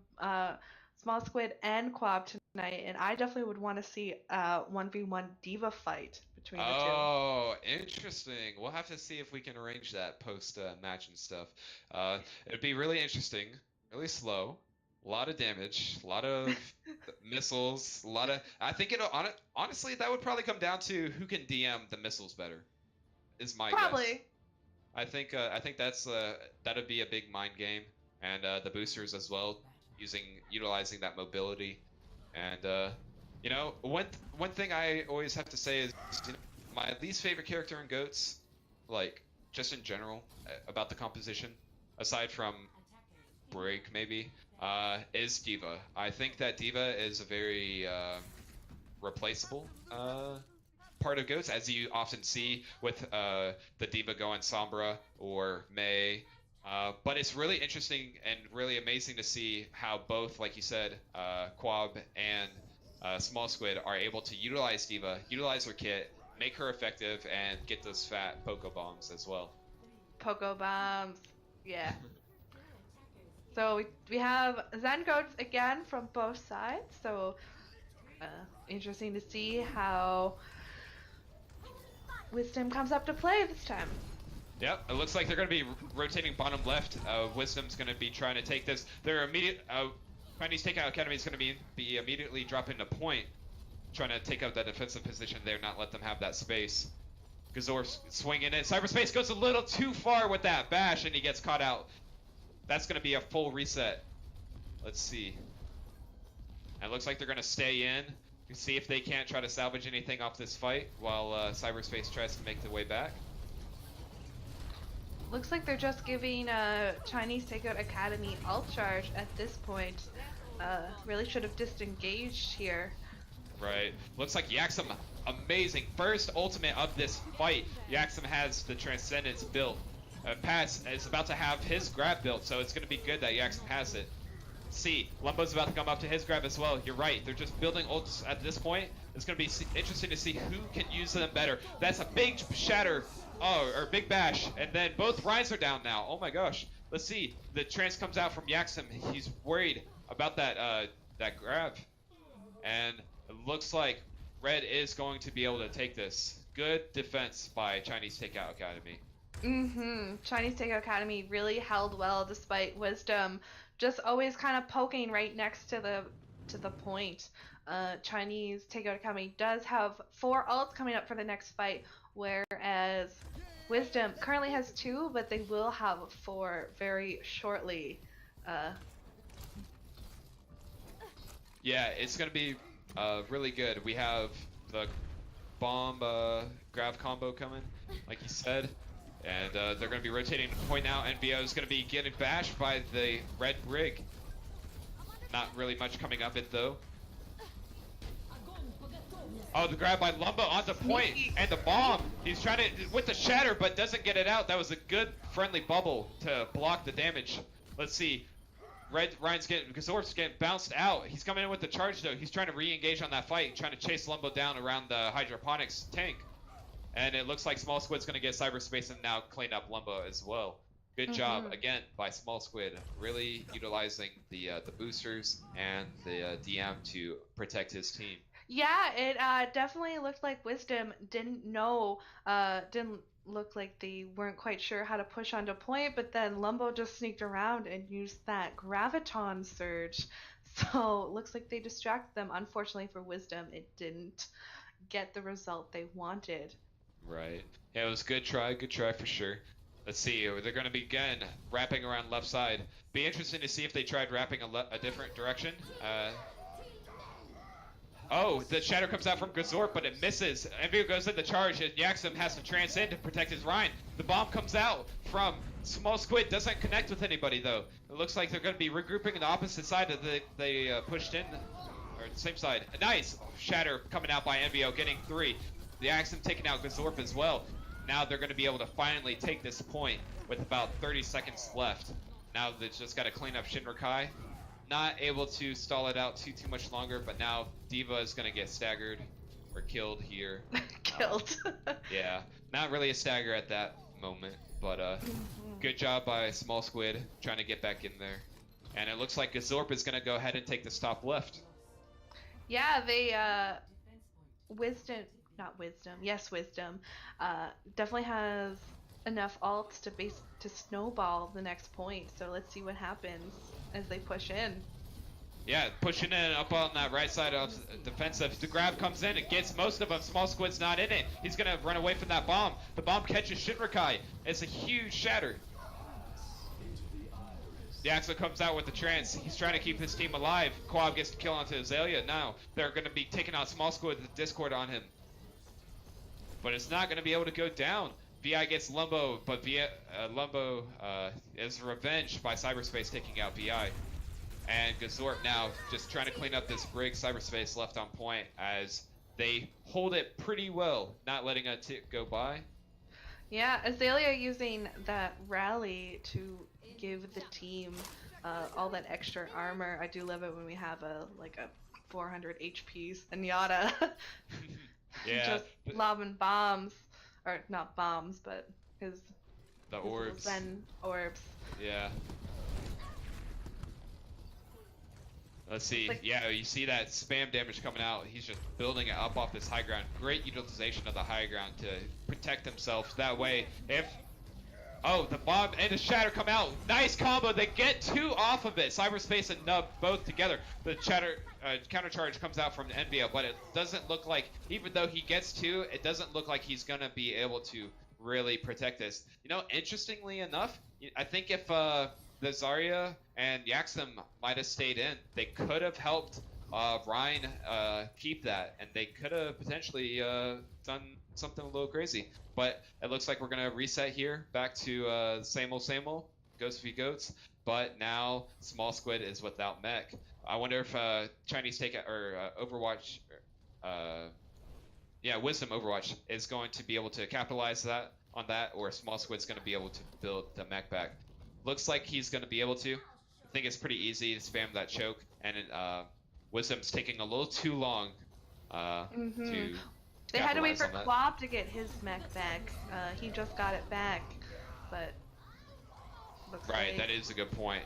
Small Squid and Quab tonight, and I definitely would want to see a 1v1 diva fight between the two. Oh, interesting. We'll have to see if we can arrange that post-match and stuff. It'd be really interesting, really slow, a lot of damage, a lot of missiles, a lot of... I think honestly, that would probably come down to who can DM the missiles better, is my guess. Probably. I think that'd be a big mind game, and the boosters as well, utilizing that mobility, and you know, one thing I always have to say is, you know, my least favorite character in GOATs, like just in general about the composition, aside from Break maybe, is Diva. I think that Diva is a very replaceable part of GOATs, as you often see with the Diva going Sombra or Mei. But it's really interesting and really amazing to see how both, like you said, Quab and Small Squid are able to utilize Diva, utilize her kit, make her effective, and get those fat Poco Bombs as well. Poco Bombs, yeah. So we have Zen Goats again from both sides, so interesting to see how Wisdom comes up to play this time. Yep, it looks like they're going to be rotating bottom left. Wisdom's going to be trying to take this. Their immediate Chinese Takeout Academy is going to be immediately dropping a point, trying to take out that defensive position there, not let them have that space. Gazor's swinging it. Cyberspace goes a little too far with that bash, and he gets caught out. That's going to be a full reset. Let's see. And it looks like they're going to stay in. See if they can't try to salvage anything off this fight while Cyberspace tries to make the way back. Looks like they're just giving Chinese Takeout Academy ult charge at this point. Really should have disengaged here. Right. Looks like Yaxem, amazing. First ultimate of this fight. Yaxem has the Transcendence built. Pats is about to have his grab built, so it's going to be good that Yaxem has it. See, Lumbo's about to come up to his grab as well. You're right. They're just building ults at this point. It's going to be interesting to see who can use them better. That's a big shatter, or big bash, and then both Ryans are down now. Oh my gosh. Let's see. The trance comes out from Yaxem. He's worried about that that grab, and it looks like Red is going to be able to take this. Good defense by Chinese Takeout Academy. Chinese Takeout Academy really held well despite Wisdom just always kind of poking right next to the point. Chinese Takeout Academy does have 4 ults coming up for the next fight, whereas Wisdom currently has 2, but they will have 4 very shortly. Yeah, it's going to be really good. We have the bomb grab combo coming, like you said. And they're going to be rotating to point now. NBO is going to be getting bashed by the red brig. Not really much coming of it, though. Oh, the grab by Lumbo onto point. And the bomb. He's trying to, with the shatter, but doesn't get it out. That was a good friendly bubble to block the damage. Let's see. Ryan's getting, Gazorf's getting bounced out. He's coming in with the charge, though. He's trying to re-engage on that fight, trying to chase Lumbo down around the hydroponics tank. And it looks like Small Squid's going to get cyberspace and now clean up Lumbo as well. Good job, again, by Small Squid, really utilizing the boosters and the DM to protect his team. Yeah, it definitely looked like Wisdom didn't look like they weren't quite sure how to push onto point, but then Lumbo just sneaked around and used that Graviton Surge. So it looks like they distracted them. Unfortunately for Wisdom, it didn't get the result they wanted. Right. Yeah, it was good try for sure. Let's see, they're going to be again wrapping around left side. Be interesting to see if they tried wrapping a different direction. Oh, the shatter comes out from Gazorp, but it misses. Envio goes in the charge, and Yaxem has to transcend to protect his Rhine. The bomb comes out from Small Squid, doesn't connect with anybody though. It looks like they're going to be regrouping on the opposite side that they pushed in, or the same side. Nice shatter coming out by Envio, getting 3. The Yaxem taking out Gazorp as well. Now they're going to be able to finally take this point with about 30 seconds left. Now they've just got to clean up Shinrakai. Not able to stall it out too much longer, but now Diva is going to get staggered or killed here. Killed. Yeah, not really a stagger at that moment, but good job by Small Squid trying to get back in there. And it looks like Gazorp is going to go ahead and take this top left. Yeah, they Wisdom definitely has enough ults to snowball the next point. So let's see what happens as they push in. Yeah, pushing in up on that right side of defensive. The grab comes in, it gets most of them. Small Squid's not in it. He's gonna run away from that bomb. The bomb catches Shinrakai. It's a huge shatter. The Axel comes out with the trance. He's trying to keep his team alive. Quab gets the kill onto Azalea. Now they're gonna be taking out Small Squid with the Discord on him. But it's not going to be able to go down. VI gets Lumbo, but Lumbo is revenged by Cyberspace taking out VI. And Gazorp now just trying to clean up this brig. Cyberspace left on point as they hold it pretty well, not letting a tick go by. Yeah, Azalea using that rally to give the team all that extra armor. I do love it when we have a 400 HP Zenyatta. Yeah, just lobbing bombs, or not bombs, but his orbs. Zen orbs. Yeah. Let's see. Yeah, you see that spam damage coming out. He's just building it up off this high ground. Great utilization of the high ground to protect themselves. That way, if the bomb and the shatter come out. Nice combo. They get 2 off of it. Cyberspace and Nub both together. The counter charge comes out from NBO, but it doesn't look like, even though he gets 2, it doesn't look like he's going to be able to really protect this. You know, interestingly enough, I think if the Zarya and Yaxem might have stayed in, they could have helped Ryan keep that, and they could have potentially done something a little crazy. But it looks like we're going to reset here back to same old, Ghosts v Goats. But now Small Squid is without mech. I wonder if Chinese Takeout or Overwatch yeah, Wisdom Overwatch is going to be able to capitalize on that, or Small Squid's going to be able to build the mech back. Looks like he's going to be able to. I think it's pretty easy to spam that choke, and Wisdom's taking a little too long to They had to wait for capitalize on that. Quab to get his mech back. He just got it back, but looks Right, like... that is a good point.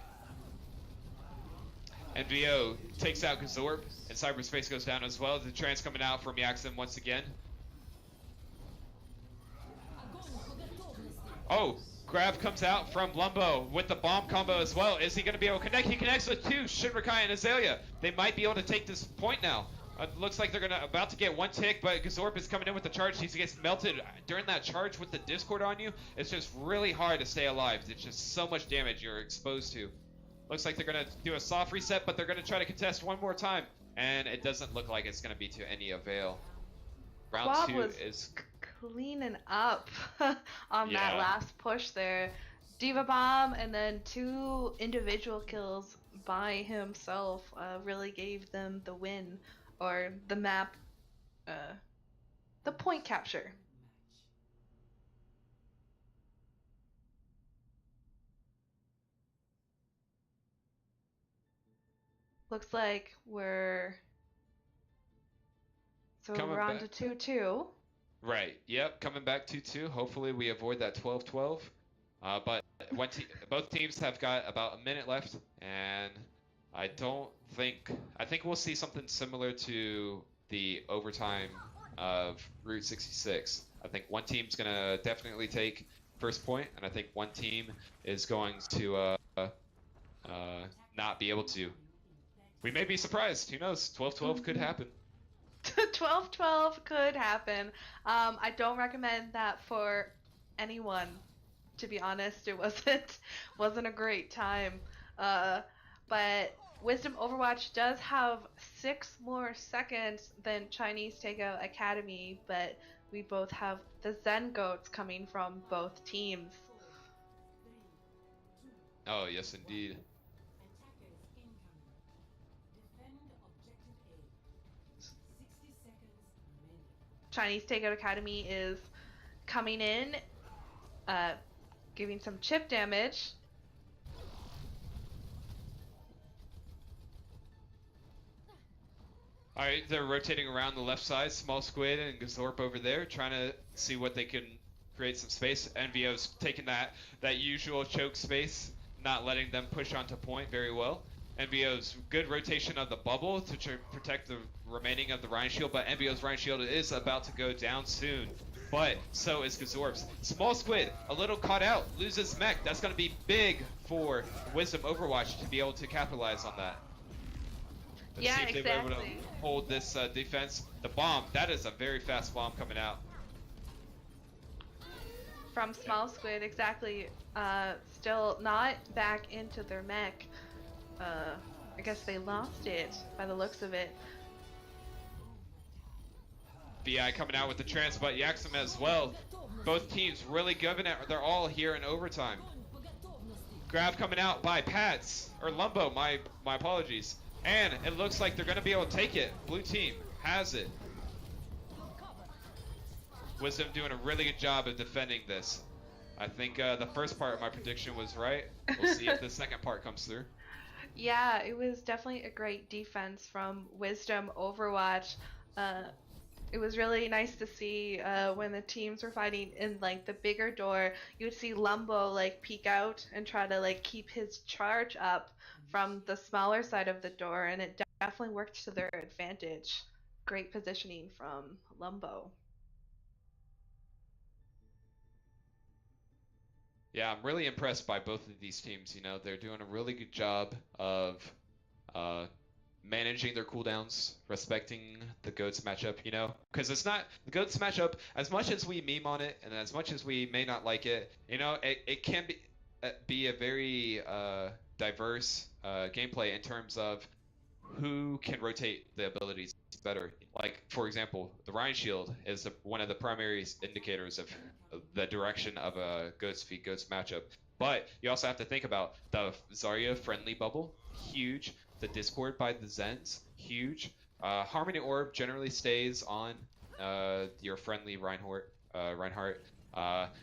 NVO takes out Gazorb, and Cyberspace goes down as well. The trans coming out from Yaxim once again. Oh, grab comes out from Lumbo with the bomb combo as well. Is he going to be able to connect? He connects with two, Shinrakai and Azalea. They might be able to take this point now. Looks like they're about to get one tick, but Gazorb is coming in with the charge. He gets melted during that charge with the Discord on you. It's just really hard to stay alive. It's just so much damage you're exposed to. Looks like they're going to do a soft reset, but they're going to try to contest one more time. And it doesn't look like it's going to be to any avail. Round Quab 2 was is... cleaning up on that last push there. Diva Bomb and then 2 individual kills by himself really gave them the win, or the map, the point capture. Looks like we're on to 2-2. Right. Yep. Coming back 2-2. Hopefully we avoid that 12-12. But both teams have got about a minute left, and I think we'll see something similar to the overtime of Route 66. I think one team's gonna definitely take first point, and I think one team is going to not be able to. We may be surprised. Who knows? 12-12 could happen. 12-12 could happen. I don't recommend that for anyone, to be honest. It wasn't a great time. But Wisdom Overwatch does have 6 more seconds than Chinese Takeout Academy, but we both have the Zen Goats coming from both teams. Oh, yes, indeed. Chinese Takeout Academy is coming in, giving some chip damage. Alright, they're rotating around the left side. Small Squid and Gazorp over there, trying to see what they can create some space. NVO's taking that usual choke space, not letting them push onto point very well. NVO's good rotation of the bubble to protect the remaining of the Rhine Shield, but NVO's Rhine Shield is about to go down soon. But so is Gazorp's. Small Squid, a little caught out, loses mech. That's going to be big for Wisdom Overwatch to be able to capitalize on that. Let's see if they're able to hold this defense. The bomb, that is a very fast bomb coming out. From Small Squid, exactly. Still not back into their mech. I guess they lost it by the looks of it. BI coming out with the trans, but Yaxim as well. Both teams really giving it. They're all here in overtime. Grab coming out by Pats, or Lumbo, my apologies. And it looks like they're going to be able to take it. Blue team has it. Wisdom doing a really good job of defending this. I think the first part of my prediction was right. We'll see if the second part comes through. Yeah, it was definitely a great defense from Wisdom Overwatch. It was really nice to see when the teams were fighting in like the bigger door, you would see Lumbo like peek out and try to like keep his charge up from the smaller side of the door, and it definitely worked to their advantage. Great positioning from Lumbo. Yeah, I'm really impressed by both of these teams. You know, they're doing a really good job of managing their cooldowns, respecting the GOATS matchup, you know? Because it's not, the GOATS matchup, as much as we meme on it, and as much as we may not like it, you know, it can be a very diverse gameplay in terms of who can rotate the abilities better. Like, for example, the Rhine Shield is one of the primary indicators of the direction of a GOATS v GOATS matchup. But you also have to think about the Zarya friendly bubble, huge. The Discord by the Zens, huge. Harmony Orb generally stays on your friendly Reinhardt.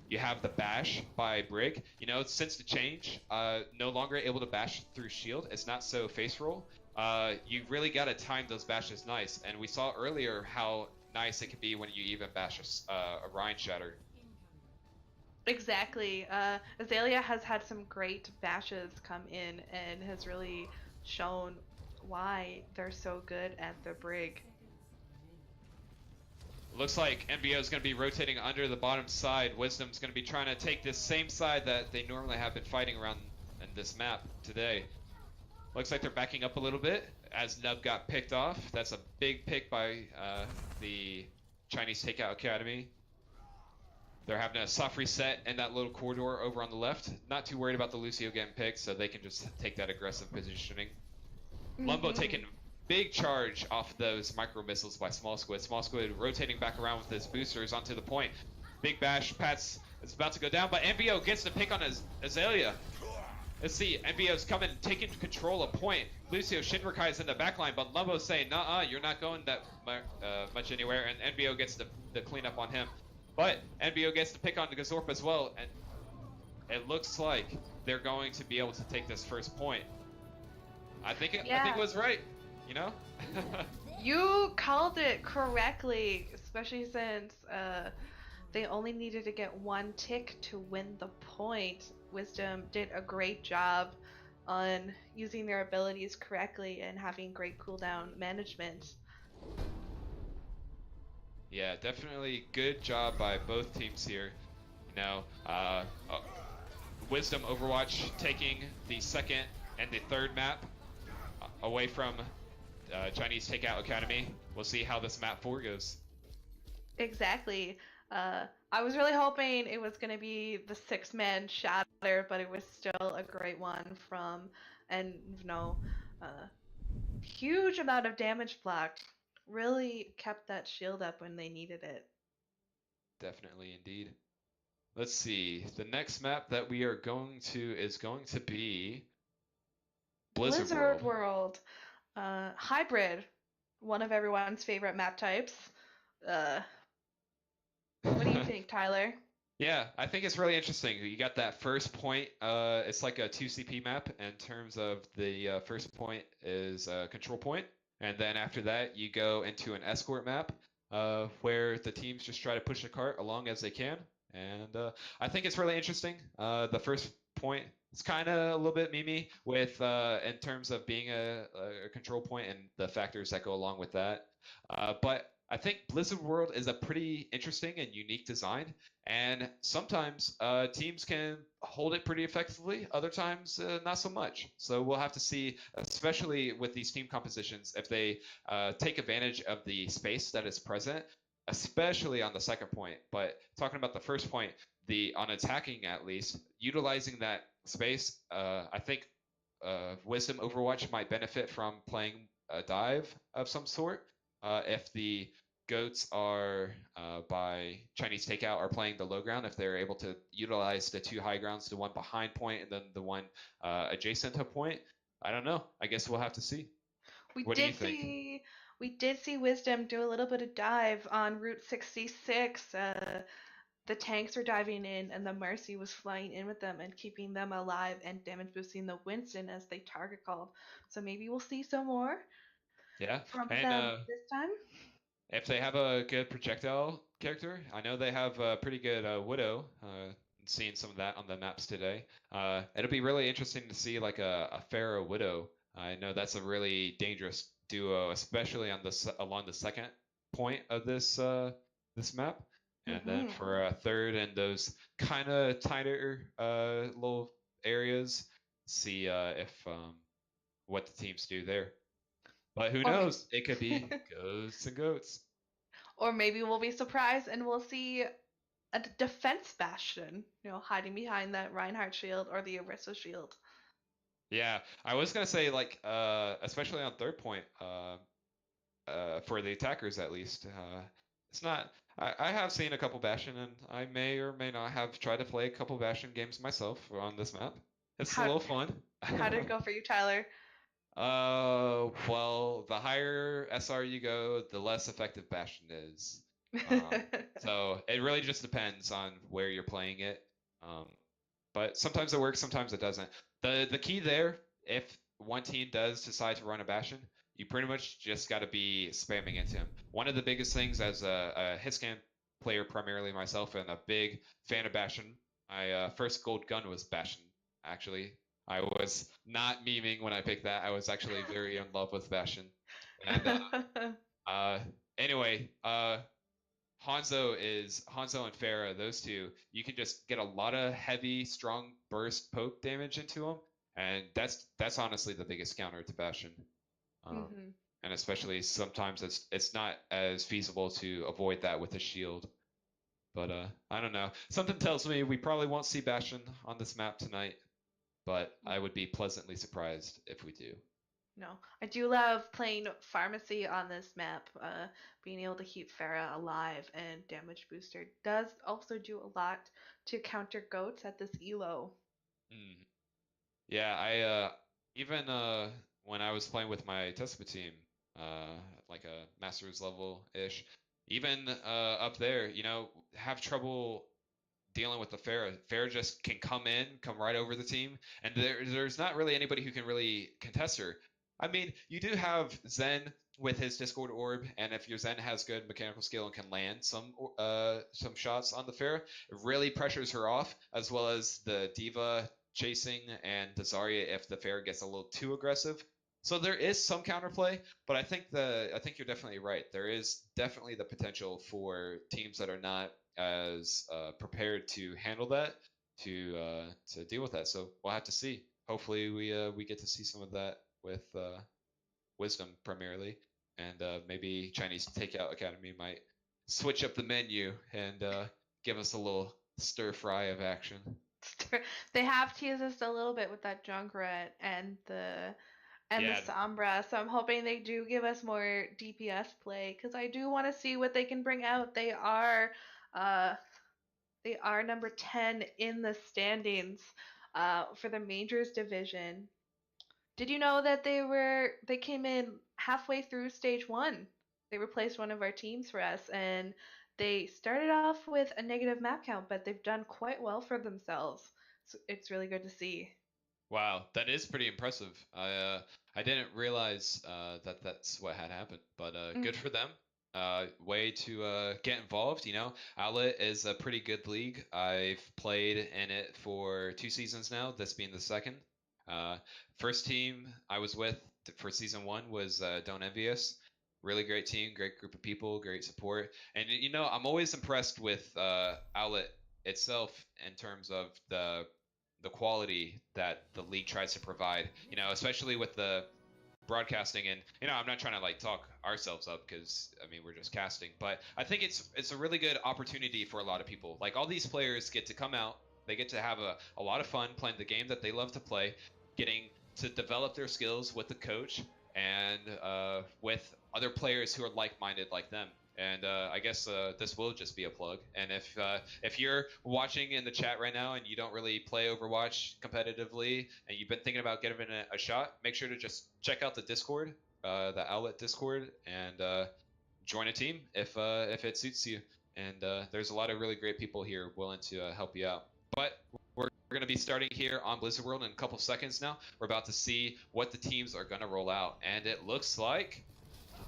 You have the bash by Brig. You know, since the change, no longer able to bash through shield. It's not so face roll. You really got to time those bashes nice. And we saw earlier how nice it can be when you even bash a Rhine Shatter. Exactly. Azalea has had some great bashes come in and has really shown why they're so good at the Brig. Looks like NBO is going to be rotating under the bottom side. Wisdom's going to be trying to take this same side that they normally have been fighting around in this map today. Looks like they're backing up a little bit as Nub got picked off. That's a big pick by the Chinese Takeout Academy. They're having a soft reset in that little corridor over on the left. Not too worried about the Lucio getting picked, so they can just take that aggressive positioning. Lumbo taking big charge off those micro missiles by Small Squid. Small Squid rotating back around with his boosters onto the point. Big bash, Pats is about to go down, but NBO gets the pick on Azalea. Let's see, NBO's coming, taking control of point. Lucio Shinrakai is in the backline, but Lumbo's saying, nah, you're not going that much anywhere, and NBO gets the cleanup on him. But NBO gets to pick on the Gazorp as well, and it looks like they're going to be able to take this first point. I think it was right, you know? You called it correctly, especially since they only needed to get one tick to win the point. Wisdom did a great job on using their abilities correctly and having great cooldown management. Yeah, definitely good job by both teams here. You know, Wisdom Overwatch taking the second and the third map away from Chinese Takeout Academy. We'll see how this map 4 goes. Exactly. I was really hoping it was going to be the 6-man shatter, but it was still a great one from, and you know, huge amount of damage blocked. Really kept that shield up when they needed it. Definitely, indeed. Let's see. The next map that we are going to is going to be Blizzard World. Hybrid, one of everyone's favorite map types. What do you think, Tyler? Yeah, I think it's really interesting. You got that first point. It's like a 2 CP map in terms of the first point is a control point. And then after that, you go into an escort map where the teams just try to push the cart along as they can. And I think it's really interesting. The first point, it's kind of a little bit memey with in terms of being a control point and the factors that go along with that. But I think Blizzard World is a pretty interesting and unique design, and sometimes teams can hold it pretty effectively, other times not so much. So we'll have to see, especially with these team compositions, if they take advantage of the space that is present, especially on the second point. But talking about the first point, on attacking at least, utilizing that space, I think Wisdom Overwatch might benefit from playing a dive of some sort. If the goats are by Chinese Takeout are playing the low ground, if they're able to utilize the 2 high grounds, the one behind point and then the one adjacent to point, I don't know. I guess we'll have to see. What do you think? We did see Wisdom do a little bit of dive on Route 66. The tanks were diving in and the Mercy was flying in with them and keeping them alive and damage boosting the Winston as they target called. So maybe we'll see some more. Yeah, from them this time. If they have a good projectile character, I know they have a pretty good Widow. Seeing some of that on the maps today. It'll be really interesting to see like a Pharaoh Widow. I know that's a really dangerous duo, especially on along the second point of this map. And then for a third and those kind of tighter little areas, see if what the teams do there. But who knows? It could be ghosts and goats. Or maybe we'll be surprised and we'll see a defense bastion, you know, hiding behind that Reinhardt shield or the Orisa shield. Yeah, I was gonna say like, especially on third point, for the attackers at least, it's not. I have seen a couple Bastion, and I may or may not have tried to play a couple Bastion games myself on this map. It's a little fun. How did it go for you, Tyler? Well, the higher SR you go, the less effective Bastion is. Um, so it really just depends on where you're playing it. Um, but sometimes it works, sometimes it doesn't. The key there, if one team does decide to run a Bastion, you pretty much just got to be spamming into him. One of the biggest things as a hitscan player, primarily myself, and a big fan of Bastion, my first gold gun was Bastion, actually. I was not memeing when I picked that. I was actually very in love with Bastion. And uh, anyway, Hanzo and Pharah, those two, you can just get a lot of heavy, strong burst poke damage into them, and that's honestly the biggest counter to Bastion. Mhm. And especially sometimes it's not as feasible to avoid that with a shield. But I don't know. Something tells me we probably won't see Bastion on this map tonight, but I would be pleasantly surprised if we do. No, I do love playing pharmacy on this map. Being able to keep Pharah alive and damage booster does also do a lot to counter goats at this elo. Mm. Yeah, even when I was playing with my Tespa team, like a masters level ish, even up there, have trouble dealing with the Pharah. Pharah just can come right over the team, and there's not really anybody who can really contest her. I mean, you do have Zen with his Discord orb, and if your Zen has good mechanical skill and can land some shots on the Pharah, it really pressures her off, as well as the Diva chasing and the Zarya if the Pharah gets a little too aggressive. So there is some counterplay, but I think you're definitely right. There is definitely the potential for teams that are not as prepared to handle that to deal with that. So we'll have to see. Hopefully we get to see some of that with Wisdom primarily, and maybe Chinese Takeout Academy might switch up the menu and give us a little stir fry of action. They have teased us a little bit with that Junkrat and the Yeah, Sombra, so I'm hoping they do give us more DPS play because I do want to see what they can bring out. Uh, they are number 10 in the standings, for the Majors division. Did you know that they came in halfway through stage 1? They replaced one of our teams for us, and they started off with a negative map count, but they've done quite well for themselves. So it's really good to see. wow, that is pretty impressive. I didn't realize that that's what had happened, but good Mm. for them. Way to get involved. Owlet is a pretty good league. I've played in it for 2 seasons now, this being the second. Uh, First team I was with for season 1 was Don't Envy Us. Really great team, great group of people, great support. And I'm always impressed with Owlet itself in terms of the quality that the league tries to provide, especially with the broadcasting. And I'm not trying to like talk ourselves up because I mean we're just casting, but I think it's a really good opportunity for a lot of people. Like all these players get to come out, they get to have a lot of fun playing the game that they love to play, getting to develop their skills with the coach and with other players who are like-minded like them. And I guess this will just be a plug. And if you're watching in the chat right now and you don't really play Overwatch competitively and you've been thinking about giving it a shot, make sure to just check out the Discord, the Owlet Discord, and join a team if it suits you. And there's a lot of really great people here willing to help you out. But we're going to be starting here on Blizzard World in a couple seconds now. We're about to see what the teams are going to roll out, and it looks like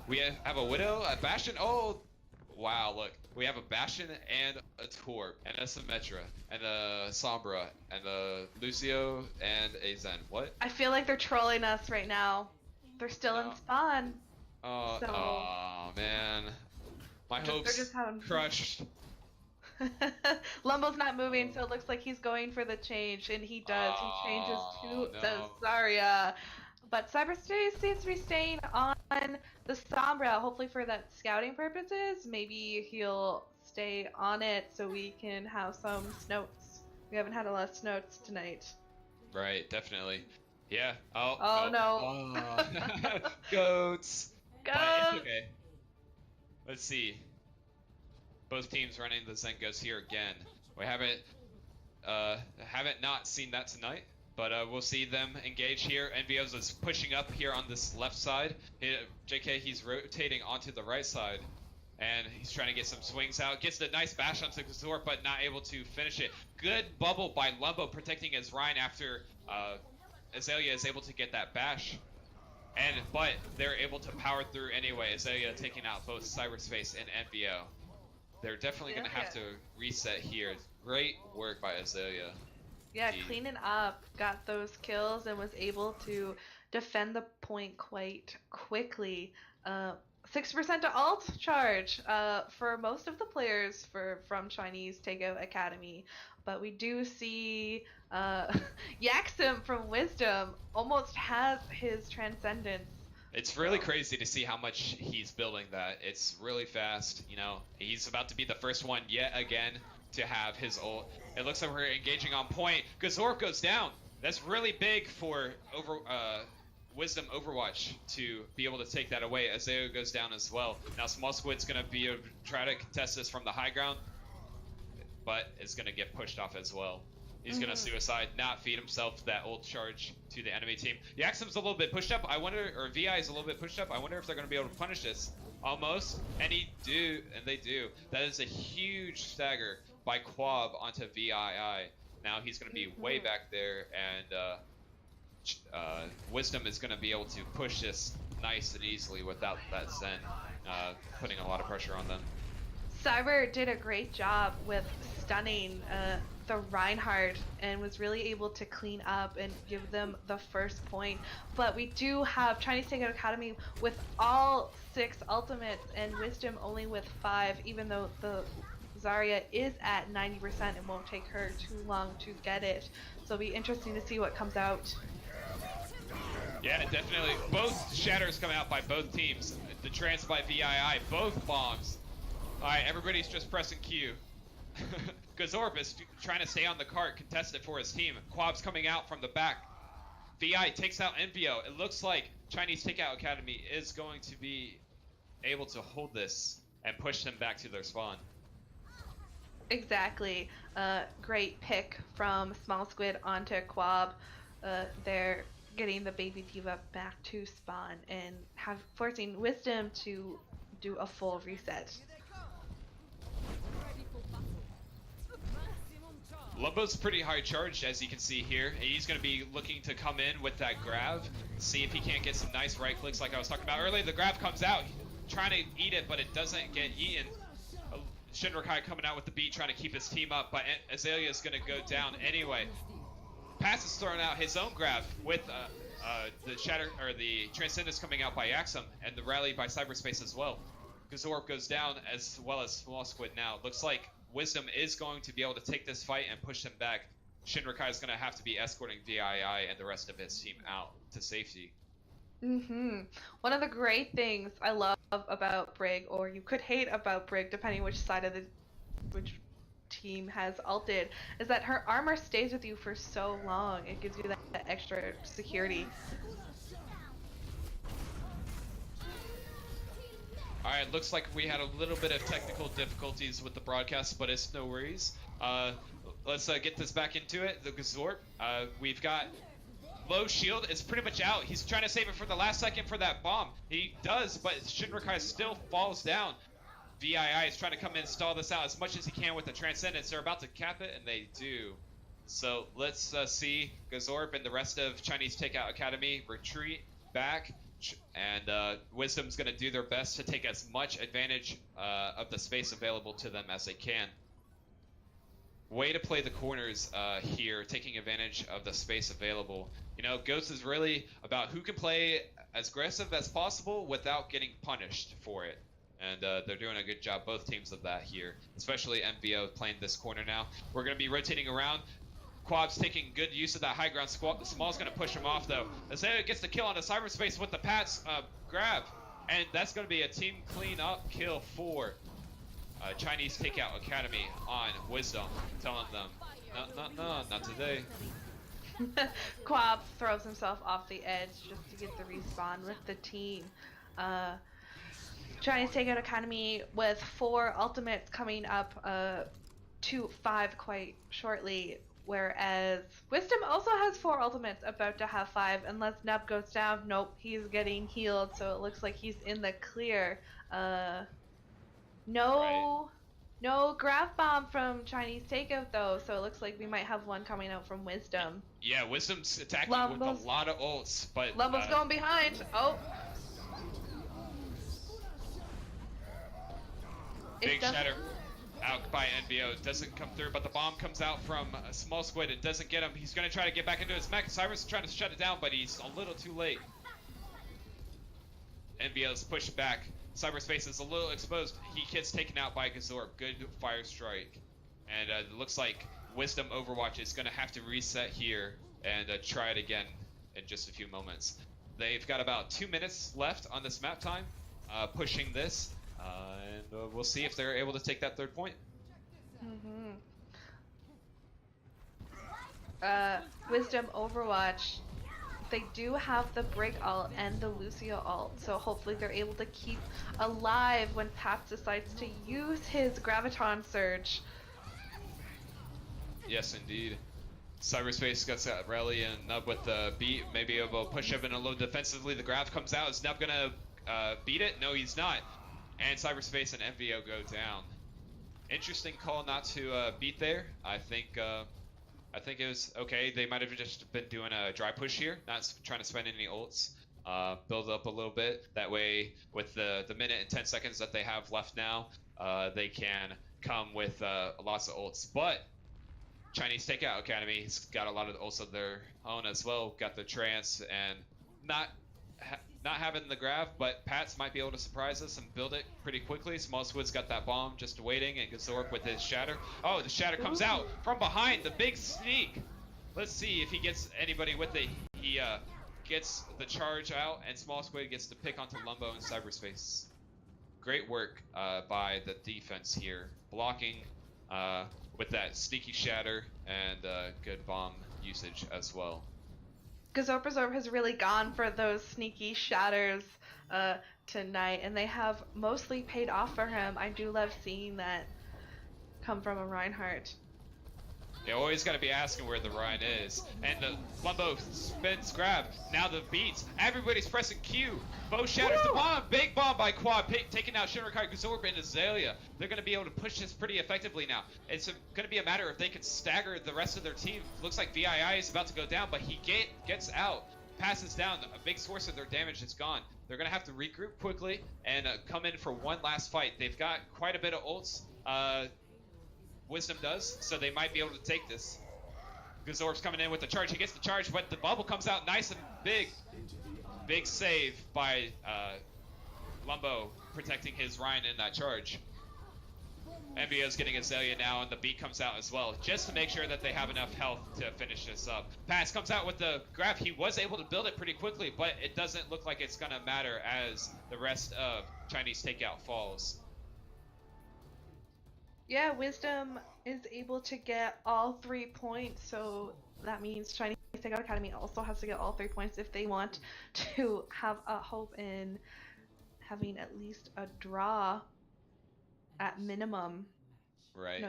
we have a Widow, a Bastion. Oh, wow, look. We have a Bastion and a Torb, and a Symmetra, and a Sombra, and a Lucio, and a Zen. What? I feel like they're trolling us right now. They're still in spawn. Oh, man. My hopes just crushed. Lumbo's not moving, so it looks like he's going for the change, and he does. He changes to the Zarya. But Cyberspace seems to be staying on the Sombra, hopefully for that scouting purposes. Maybe he'll stay on it so we can have some snoats. We haven't had a lot of snoats tonight. Right, definitely. Yeah. Oh no. Oh. Goats. But it's okay. Let's see. Both teams running the Zen Ghost here again. We haven't not seen that tonight, But we'll see them engage here. NVO's is pushing up here on this left side. JK, he's rotating onto the right side. And he's trying to get some swings out. Gets the nice bash onto Kazor, but not able to finish it. Good bubble by Lumbo protecting his Rhine after Azalea is able to get that bash. But they're able to power through anyway. Azalea taking out both Cyberspace and NVO. They're definitely going to have to reset here. Great work by Azalea. Yeah, cleaning up, got those kills, and was able to defend the point quite quickly. 6% to alt charge for most of the players from Chinese Takeout Academy. But we do see Yaxim from Wisdom almost has his Transcendence. It's really crazy to see how much he's building that. It's really fast. You know, he's about to be the first one yet again to have his ult. It looks like we're engaging on point. Gazorp goes down. That's really big for Wisdom Overwatch to be able to take that away. Azalea goes down as well. Now Small Squid's going to try to contest this from the high ground, but is going to get pushed off as well. He's going to suicide, not feed himself that ult charge to the enemy team. Yaxim's a little bit pushed up. I wonder, or VI is a little bit pushed up. I wonder if they're going to be able to punish this. Almost, and they do. That is a huge stagger by Quab onto VII. Now he's going to be way back there, and Wisdom is going to be able to push this nice and easily without that Zen putting a lot of pressure on them. Cyber did a great job with stunning the Reinhardt and was really able to clean up and give them the first point. But we do have Chinese Takeout Academy with all 6 ultimates and Wisdom only with 5, even though the Zarya is at 90%. It won't take her too long to get it. So it'll be interesting to see what comes out. Yeah, definitely. Both shatters come out by both teams. The trans by VII, both bombs. Alright, everybody's just pressing Q. Gazorp is trying to stay on the cart, contest it for his team. Quab's coming out from the back. VI takes out NVO. It looks like Chinese Takeout Academy is going to be able to hold this and push them back to their spawn. Exactly. Great pick from Small Squid onto Quab. They're getting the baby diva back to spawn and forcing Wisdom to do a full reset. Lumbo's pretty high charged, as you can see here. He's going to be looking to come in with that grab, see if he can't get some nice right clicks like I was talking about earlier. The grab comes out, trying to eat it, but it doesn't get eaten. Shinrakai coming out with the beat, trying to keep his team up, but Azalea is going to go down anyway. Pass is thrown out, his own grab with the Transcendence coming out by Yaxim, and the rally by Cyberspace as well. Gazorp goes down as well as Small Squid now. Looks like Wisdom is going to be able to take this fight and push them back. Shinrakai is going to have to be escorting VII and the rest of his team out to safety. One of the great things I love about Brig, or you could hate about Brig, depending which side of which team has ulted, is that her armor stays with you for so long. It gives you that extra security. Alright, looks like we had a little bit of technical difficulties with the broadcast, but it's no worries. Let's get this back into it. The Gazorp, we've got low shield. It's pretty much out. He's trying to save it for the last second for that bomb. He does, but Shinrakai still falls down. VII is trying to come in and stall this out as much as he can with the Transcendence. They're about to cap it, and they do. So let's see Gazorp and the rest of Chinese Takeout Academy retreat back. And Wisdom's going to do their best to take as much advantage of the space available to them as they can. Way to play the corners here, taking advantage of the space available. You know, Ghost is really about who can play as aggressive as possible without getting punished for it. And they're doing a good job, both teams, of that here, especially MVO playing this corner now. We're going to be rotating around. Quab's taking good use of that high ground. Small's going to push him off, though. Azalea gets the kill on the Cyberspace with the Pats grab. And that's going to be a team clean-up kill for Chinese Takeout Academy on Wisdom. Telling them, no, not today. Quab throws himself off the edge just to get the respawn with the team. Chinese Takeout Academy with 4 ultimates coming up to 5 quite shortly. Whereas Wisdom also has 4 ultimates, about to have 5, unless Nub goes down. Nope, he's getting healed, so it looks like he's in the clear. No grab bomb from Chinese Takeout though, so it looks like we might have one coming out from Wisdom. Yeah, Wisdom's attacking with a lot of ults, but Lumbo's going behind. Oh. Big shatter out by NBO. Doesn't come through, but the bomb comes out from Small Squid and doesn't get him. He's going to try to get back into his mech. Cyrus is trying to shut it down, but he's a little too late. NBO's pushed back. Cyberspace is a little exposed. He gets taken out by Gazorb. Good fire strike. And it looks like Wisdom Overwatch is going to have to reset here and try it again in just a few moments. They've got about 2 minutes left on this map time, pushing this. And we'll see if they're able to take that 3rd point. Wisdom Overwatch, they do have the Break ult and the Lucio ult, so hopefully they're able to keep alive when Pat decides to use his Graviton Surge. Yes, indeed. Cyberspace gets that rally and Nub with the beat, maybe able to push up in a little defensively. The Grav comes out. Is Nub gonna beat it? No, he's not. And Cyberspace and MVO go down. Interesting call not to beat there. I think it was okay. They might have just been doing a dry push here, not trying to spend any ults. Build up a little bit. That way, with the minute and 10 seconds that they have left now, they can come with lots of ults. But Chinese Takeout Academy's got a lot of ults of their own as well. Got the trance and not having the Grav, but Pats might be able to surprise us and build it pretty quickly. Small Squid's got that bomb just waiting, and Gazorb with his shatter. Oh, the shatter comes out from behind, the big sneak. Let's see if he gets anybody with it. He gets the charge out, and Small Squid gets to pick onto Lumbo in Cyberspace. Great work by the defense here, blocking with that sneaky shatter and good bomb usage as well. Gazorb has really gone for those sneaky shatters tonight, and they have mostly paid off for him. I do love seeing that come from a Reinhardt. You always got to be asking where the Rhine is. And the Lumbo spins grab. Now the beats. Everybody's pressing Q. Bo shatters the bomb. Big bomb by Quad. Taking out Shinrakai, Gazorb, and Azalea. They're going to be able to push this pretty effectively now. It's going to be a matter if they can stagger the rest of their team. Looks like VII is about to go down, but he gets out. Passes down. A big source of their damage is gone. They're going to have to regroup quickly and come in for one last fight. They've got quite a bit of ults. Wisdom does, so they might be able to take this. Gazorb's coming in with the charge. He gets the charge, but the bubble comes out nice and big. Big save by Lumbo, protecting his Ryan in that charge. MBO's getting Azalea now, and the beat comes out as well, just to make sure that they have enough health to finish this up. Pass comes out with the grab. He was able to build it pretty quickly, but it doesn't look like it's going to matter as the rest of Chinese Takeout falls. Yeah, Wisdom is able to get all 3 points, so that means Chinese Takeout Academy also has to get all 3 points if they want to have a hope in having at least a draw at minimum. Right. No,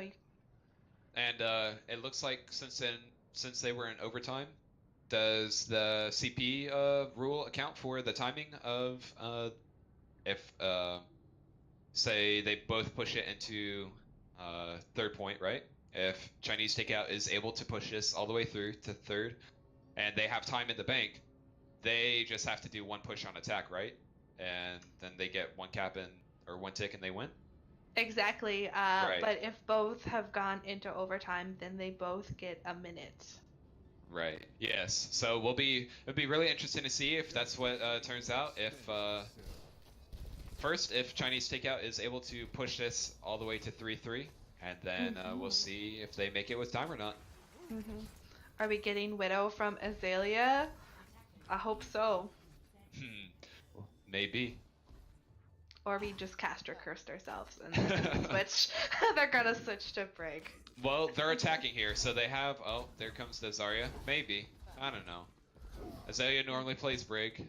and it looks like since they were in overtime, does the CP rule account for the timing of if say they both push it into 3rd point, right? If Chinese Takeout is able to push this all the way through to 3rd, and they have time in the bank, they just have to do one push on attack, right? And then they get one cap in or one tick and they win. Exactly. Right. But if both have gone into overtime, then they both get a minute. Right. Yes. So it'll be really interesting to see if that's what turns out. If first, if Chinese Takeout is able to push this all the way to 3-3, and then we'll see if they make it with time or not. Are we getting Widow from Azalea? I hope so. Maybe. Or we just Castor cursed ourselves and then switch. They're gonna switch to Brig. Well, they're attacking here, so they have. Oh, there comes the Zarya. Maybe. I don't know. Azalea normally plays Brig.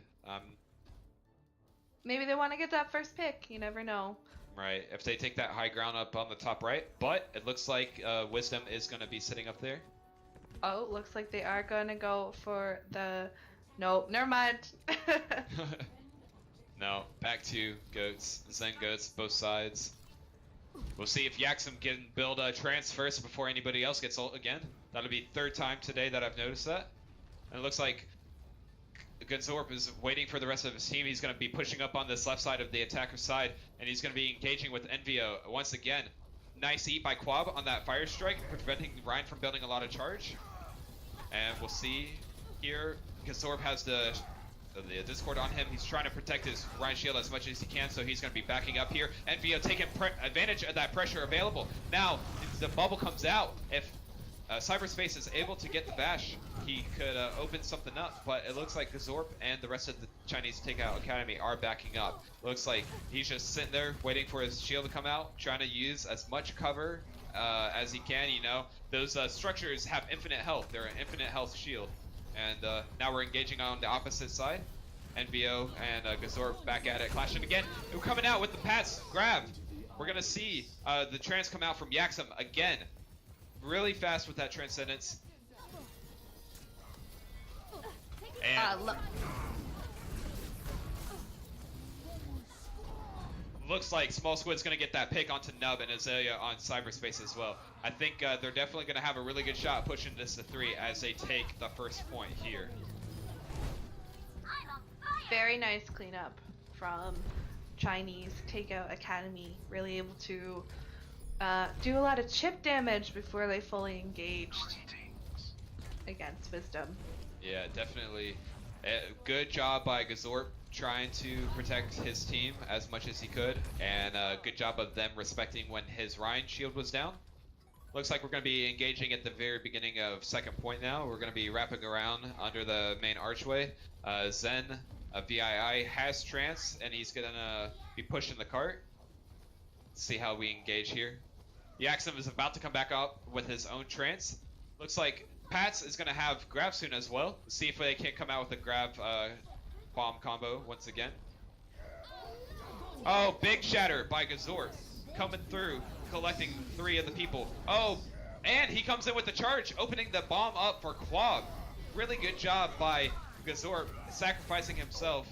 Maybe they want to get that first pick. You never know. Right. If they take that high ground up on the top right, but it looks like Wisdom is going to be sitting up there. Oh, looks like they are gonna go for the... Nope, never mind. No, back to goats, Zen goats, both sides. We'll see if Yaxim can build a trance first before anybody else gets ult again. That'll be third time today that I've noticed that. And it looks like Gunzorp is waiting for the rest of his team. He's going to be pushing up on this left side of the attacker side, and he's going to be engaging with Envio once again. Nice eat by Quab on that fire strike, preventing Ryan from building a lot of charge. And we'll see here, Gunzorp has the Discord on him. He's trying to protect his Ryan shield as much as he can, so he's going to be backing up here. Envio taking advantage of that pressure available. Now, if the bubble comes out, if Cyberspace is able to get the bash, he could open something up, but it looks like Gazorp and the rest of the Chinese Takeout Academy are backing up. Looks like he's just sitting there waiting for his shield to come out, trying to use as much cover as he can. You know, those structures have infinite health. They're an infinite health shield. And now we're engaging on the opposite side. NBO and Gazorp back at it, clashing again. We're coming out with the Pats grab. We're going to see the trance come out from Yaxim again. Really fast with that Transcendence. And looks like Small Squid's going to get that pick onto Nub and Azalea on Cyberspace as well. I think they're definitely going to have a really good shot pushing this to 3 as they take the first point here. Very nice cleanup from Chinese Takeout Academy. Really able to do a lot of chip damage before they fully engaged against Wisdom. Yeah, definitely. Good job by Gazorp trying to protect his team as much as he could, and good job of them respecting when his Ryan shield was down. Looks like we're going to be engaging at the very beginning of second point now. We're going to be wrapping around under the main archway. Zen, VII has trance, and he's going to be pushing the cart. Let's see how we engage here. Yaxim is about to come back up with his own trance. Looks like Pats is going to have grab soon as well. Let's see if they can come out with a grab bomb combo once again. Oh, big shatter by Gazorp. Coming through, collecting 3 of the people. Oh, and he comes in with the charge, opening the bomb up for Quab. Really good job by Gazorp, sacrificing himself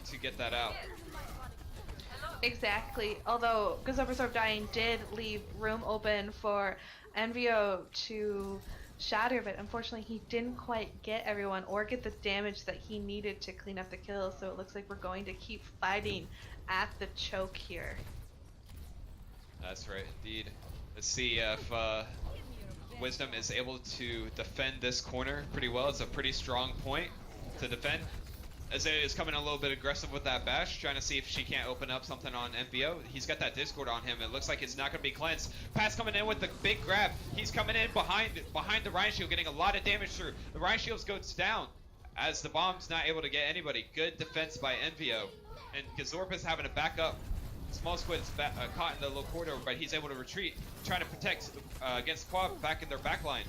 to get that out. Exactly. Although Gazorp dying did leave room open for Envio to shatter, but unfortunately he didn't quite get everyone or get the damage that he needed to clean up the kills, so it looks like we're going to keep fighting at the choke here. That's right, indeed. Let's see if Wisdom is able to defend this corner pretty well. It's a pretty strong point to defend. Azalea is coming a little bit aggressive with that bash, trying to see if she can't open up something on MBO. He's got that Discord on him. It looks like it's not going to be cleansed. Pat's coming in with the big grab. He's coming in behind the Ryan Shield, getting a lot of damage through. The Ryan Shield goes down as the bomb's not able to get anybody. Good defense by Envio. And Gazorp is having to back up. Small Squid's caught in the little corridor, but he's able to retreat, trying to protect against Quab back in their back line.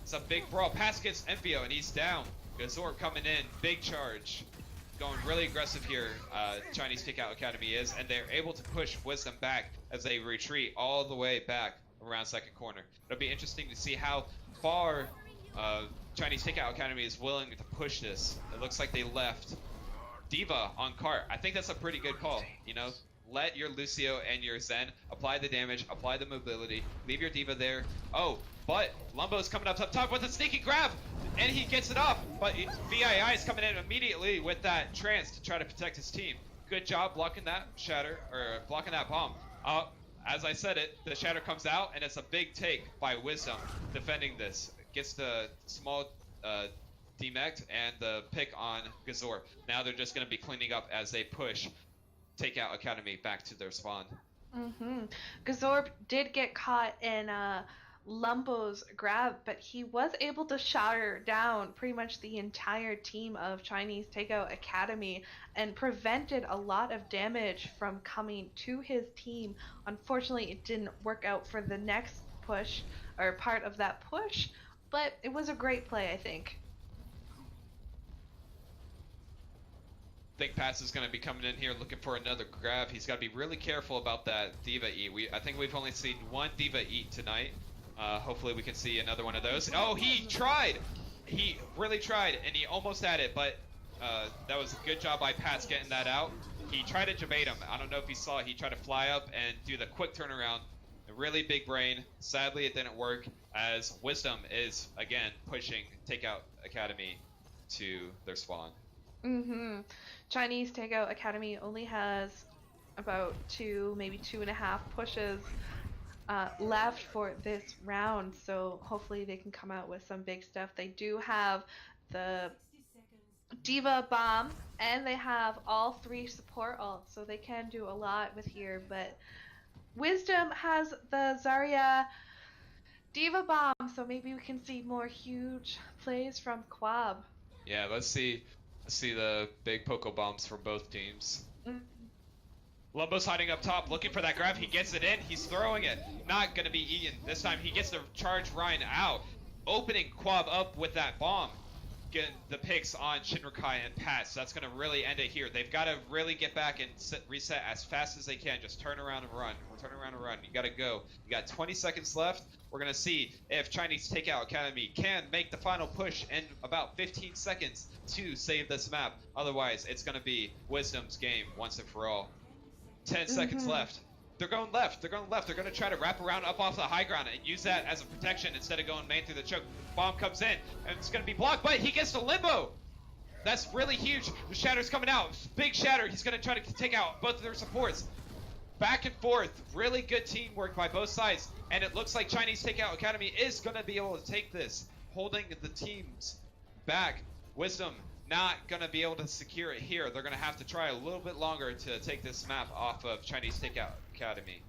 It's a big brawl. Pass gets Envio, and he's down. Gazorp coming in, big charge. Going really aggressive here, Chinese Takeout Academy is, and they're able to push Wisdom back as they retreat all the way back around second corner. It'll be interesting to see how far Chinese Takeout Academy is willing to push this. It looks like they left D.Va on cart. I think that's a pretty good call, you know? Let your Lucio and your Zen apply the damage, apply the mobility, leave your D.Va there. Oh, but Lumbo's coming up top with a sneaky grab, and he gets it off, but VII is coming in immediately with that trance to try to protect his team. Good job blocking that shatter, or blocking that bomb. As I said it, the shatter comes out, and it's a big take by Wisdom defending this. Gets the small demect and the pick on Gazorp. Now they're just going to be cleaning up as they push Takeout Academy back to their spawn. Gazorp did get caught in Lumbo's grab, but he was able to shatter down pretty much the entire team of Chinese Takeout Academy and prevented a lot of damage from coming to his team. Unfortunately, it didn't work out for the next push, or part of that push, but it was a great play, I think. I think Pass is going to be coming in here looking for another grab. He's got to be really careful about that D.Va eat. I think we've only seen one D.Va eat tonight. Hopefully we can see another one of those. Oh, he tried! He really tried, and he almost had it, but that was a good job by Pats getting that out. He tried to debate him. I don't know if he saw it. He tried to fly up and do the quick turnaround. A really big brain. Sadly, it didn't work, as Wisdom is, again, pushing Takeout Academy to their spawn. Chinese Takeout Academy only has about 2, maybe 2.5 pushes left for this round, so hopefully they can come out with some big stuff. They do have the Diva Bomb, and they have all 3 support ults, so they can do a lot with here, but Wisdom has the Zarya Diva Bomb, so maybe we can see more huge plays from Quab. Yeah, let's see the big Poke Bombs from both teams. Lumbo's hiding up top, looking for that grab. He gets it in. He's throwing it. Not going to be eaten. This time he gets to charge Ryan out. Opening Quab up with that bomb. Getting the picks on Shinrakai and Pat. So that's going to really end it here. They've got to really get back and reset as fast as they can. Just turn around and run. Turn around and run. You got to go. You got 20 seconds left. We're going to see if Chinese Takeout Academy can make the final push in about 15 seconds to save this map. Otherwise, it's going to be Wisdom's game once and for all. 10 seconds left. They're going left. They're going left. They're going to try to wrap around up off the high ground and use that as a protection instead of going main through the choke. Bomb comes in, and it's going to be blocked, but he gets the limbo. That's really huge. The Shatter's coming out. Big Shatter. He's going to try to take out both of their supports. Back and forth. Really good teamwork by both sides. And it looks like Chinese Takeout Academy is going to be able to take this, holding the teams back. Wisdom not going to be able to secure it here. They're going to have to try a little bit longer to take this map off of Chinese Takeout Academy.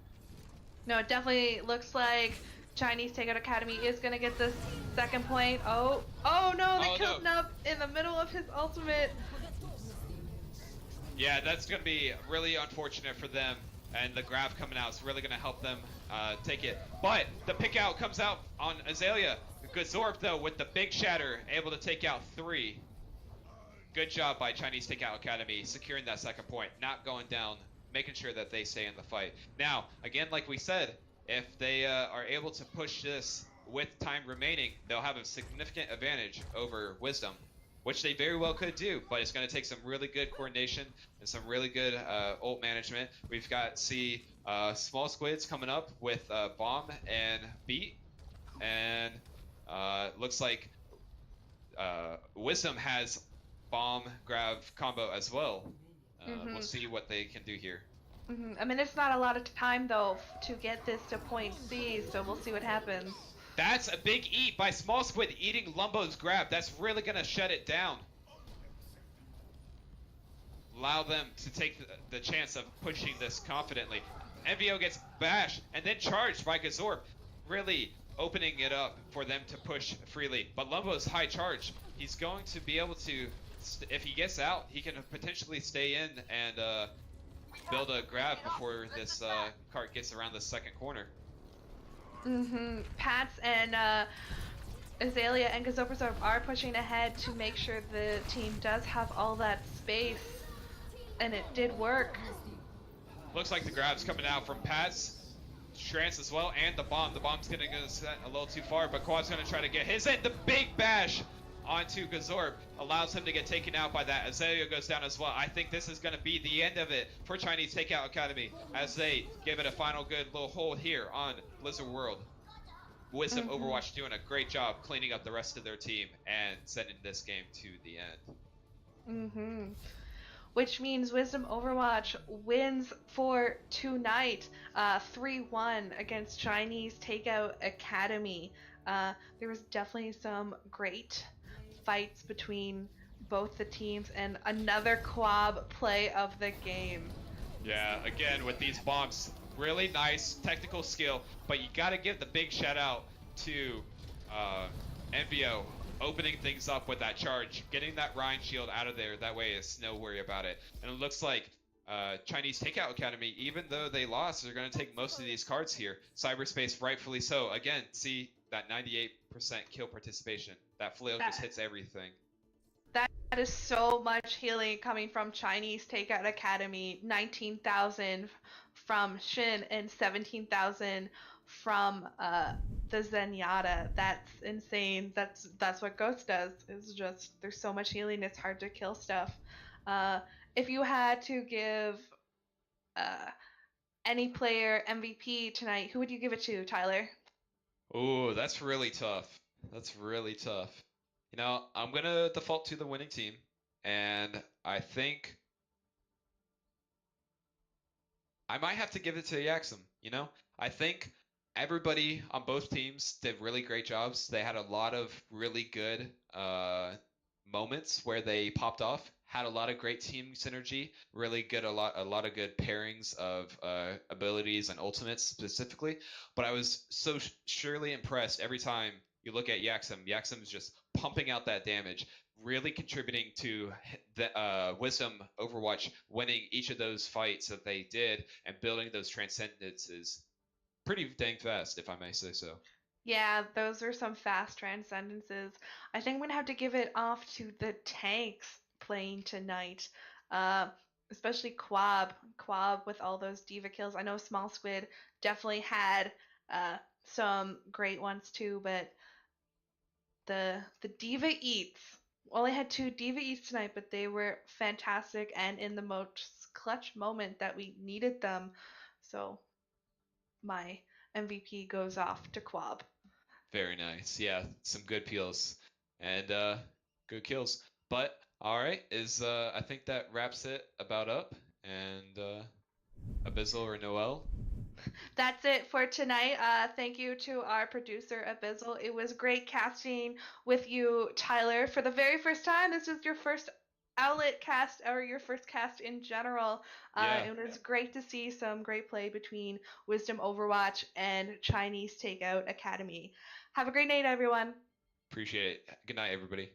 No, it definitely looks like Chinese Takeout Academy is going to get this second point. Oh no, they killed Nub in the middle of his ultimate. Yeah, that's going to be really unfortunate for them. And the grab coming out is really going to help them take it. But the pick out comes out on Azalea. Gazorb, though, with the big Shatter, able to take out 3. Good job by Chinese Takeout Academy securing that second point, not going down, making sure that they stay in the fight. Now, again, like we said, if they are able to push this with time remaining, they'll have a significant advantage over Wisdom, which they very well could do, but it's going to take some really good coordination and some really good ult management. We've got Small Squids coming up with Bomb and Beat, and looks like Wisdom has Bomb grab combo as well. We'll see what they can do here. I mean, it's not a lot of time though to get this to point C, so we'll see what happens. That's a big eat by Small Squid, eating Lumbo's grab. That's really gonna shut it down. Allow them to take the chance of pushing this confidently. MVO gets bashed and then charged by Gazorb, really opening it up for them to push freely. But Lumbo's high charge, he's going to be able to, if he gets out, he can potentially stay in and build a grab before this cart gets around the second corner. Pats and Azalea and Gazorb are pushing ahead to make sure the team does have all that space, and it did work. Looks like the grab's coming out from Pats. Trance as well, and the bomb. The bomb's gonna go set a little too far, but Quad's gonna try to get his in. The big bash onto Gazorb allows him to get taken out by that. Azalea goes down as well. I think this is gonna be the end of it for Chinese Takeout Academy as they give it a final good little hold here on Blizzard World. Wisdom Overwatch doing a great job cleaning up the rest of their team and sending this game to the end. Which means Wisdom Overwatch wins for tonight, 3-1 against Chinese Takeout Academy. There was definitely some great fights between both the teams and another Quab play of the game. Yeah, again, with these bombs, really nice technical skill, but you gotta give the big shout out to NVO. Opening things up with that charge, getting that Rhine shield out of there, that way it's no worry about it. And it looks like Chinese Takeout Academy, even though they lost, they're going to take most of these cards here. Cyberspace, rightfully so. Again, see that 98% kill participation. That flail just hits everything. That is so much healing coming from Chinese Takeout Academy. 19,000 from Shin and 17,000 from the Zenyatta. That's insane. That's what Ghost does. It's just there's so much healing. It's hard to kill stuff. Uh, if you had to give uh, any player MVP tonight, who would you give it to, Tyler? Oh, that's really tough. That's really tough. You know, I'm gonna default to the winning team, and I think I might have to give it to Yaxum, you know? I think everybody on both teams did really great jobs. They had a lot of really good moments where they popped off, had a lot of great team synergy, really good a lot of good pairings of abilities and ultimates specifically. But I was so surely impressed every time you look at Yaxum. Yaxum's just pumping out that damage, really contributing to the Wisdom Overwatch winning each of those fights that they did and building those transcendences pretty dang fast, if I may say so. Yeah, those are some fast transcendences. I think I'm gonna have to give it off to the tanks playing tonight. Uh, Especially Quab. Quab with all those diva kills. I know Small Squid definitely had some great ones too, but the diva eats. Only had two diva eats tonight, but they were fantastic and in the most clutch moment that we needed them. So my MVP goes off to Quab. Very nice. Yeah, some good peels and good kills. But all right, is I think that wraps it about up. And Abizzle or Noelle? That's it for tonight. Thank you to our producer, Abizzle. It was great casting with you, Tyler. For the very first time, this is your first Owlet cast or your first cast in general. Yeah, It was great to see some great play between Wisdom Overwatch and Chinese Takeout Academy. Have a great night, everyone. appreciate it. Good night, everybody.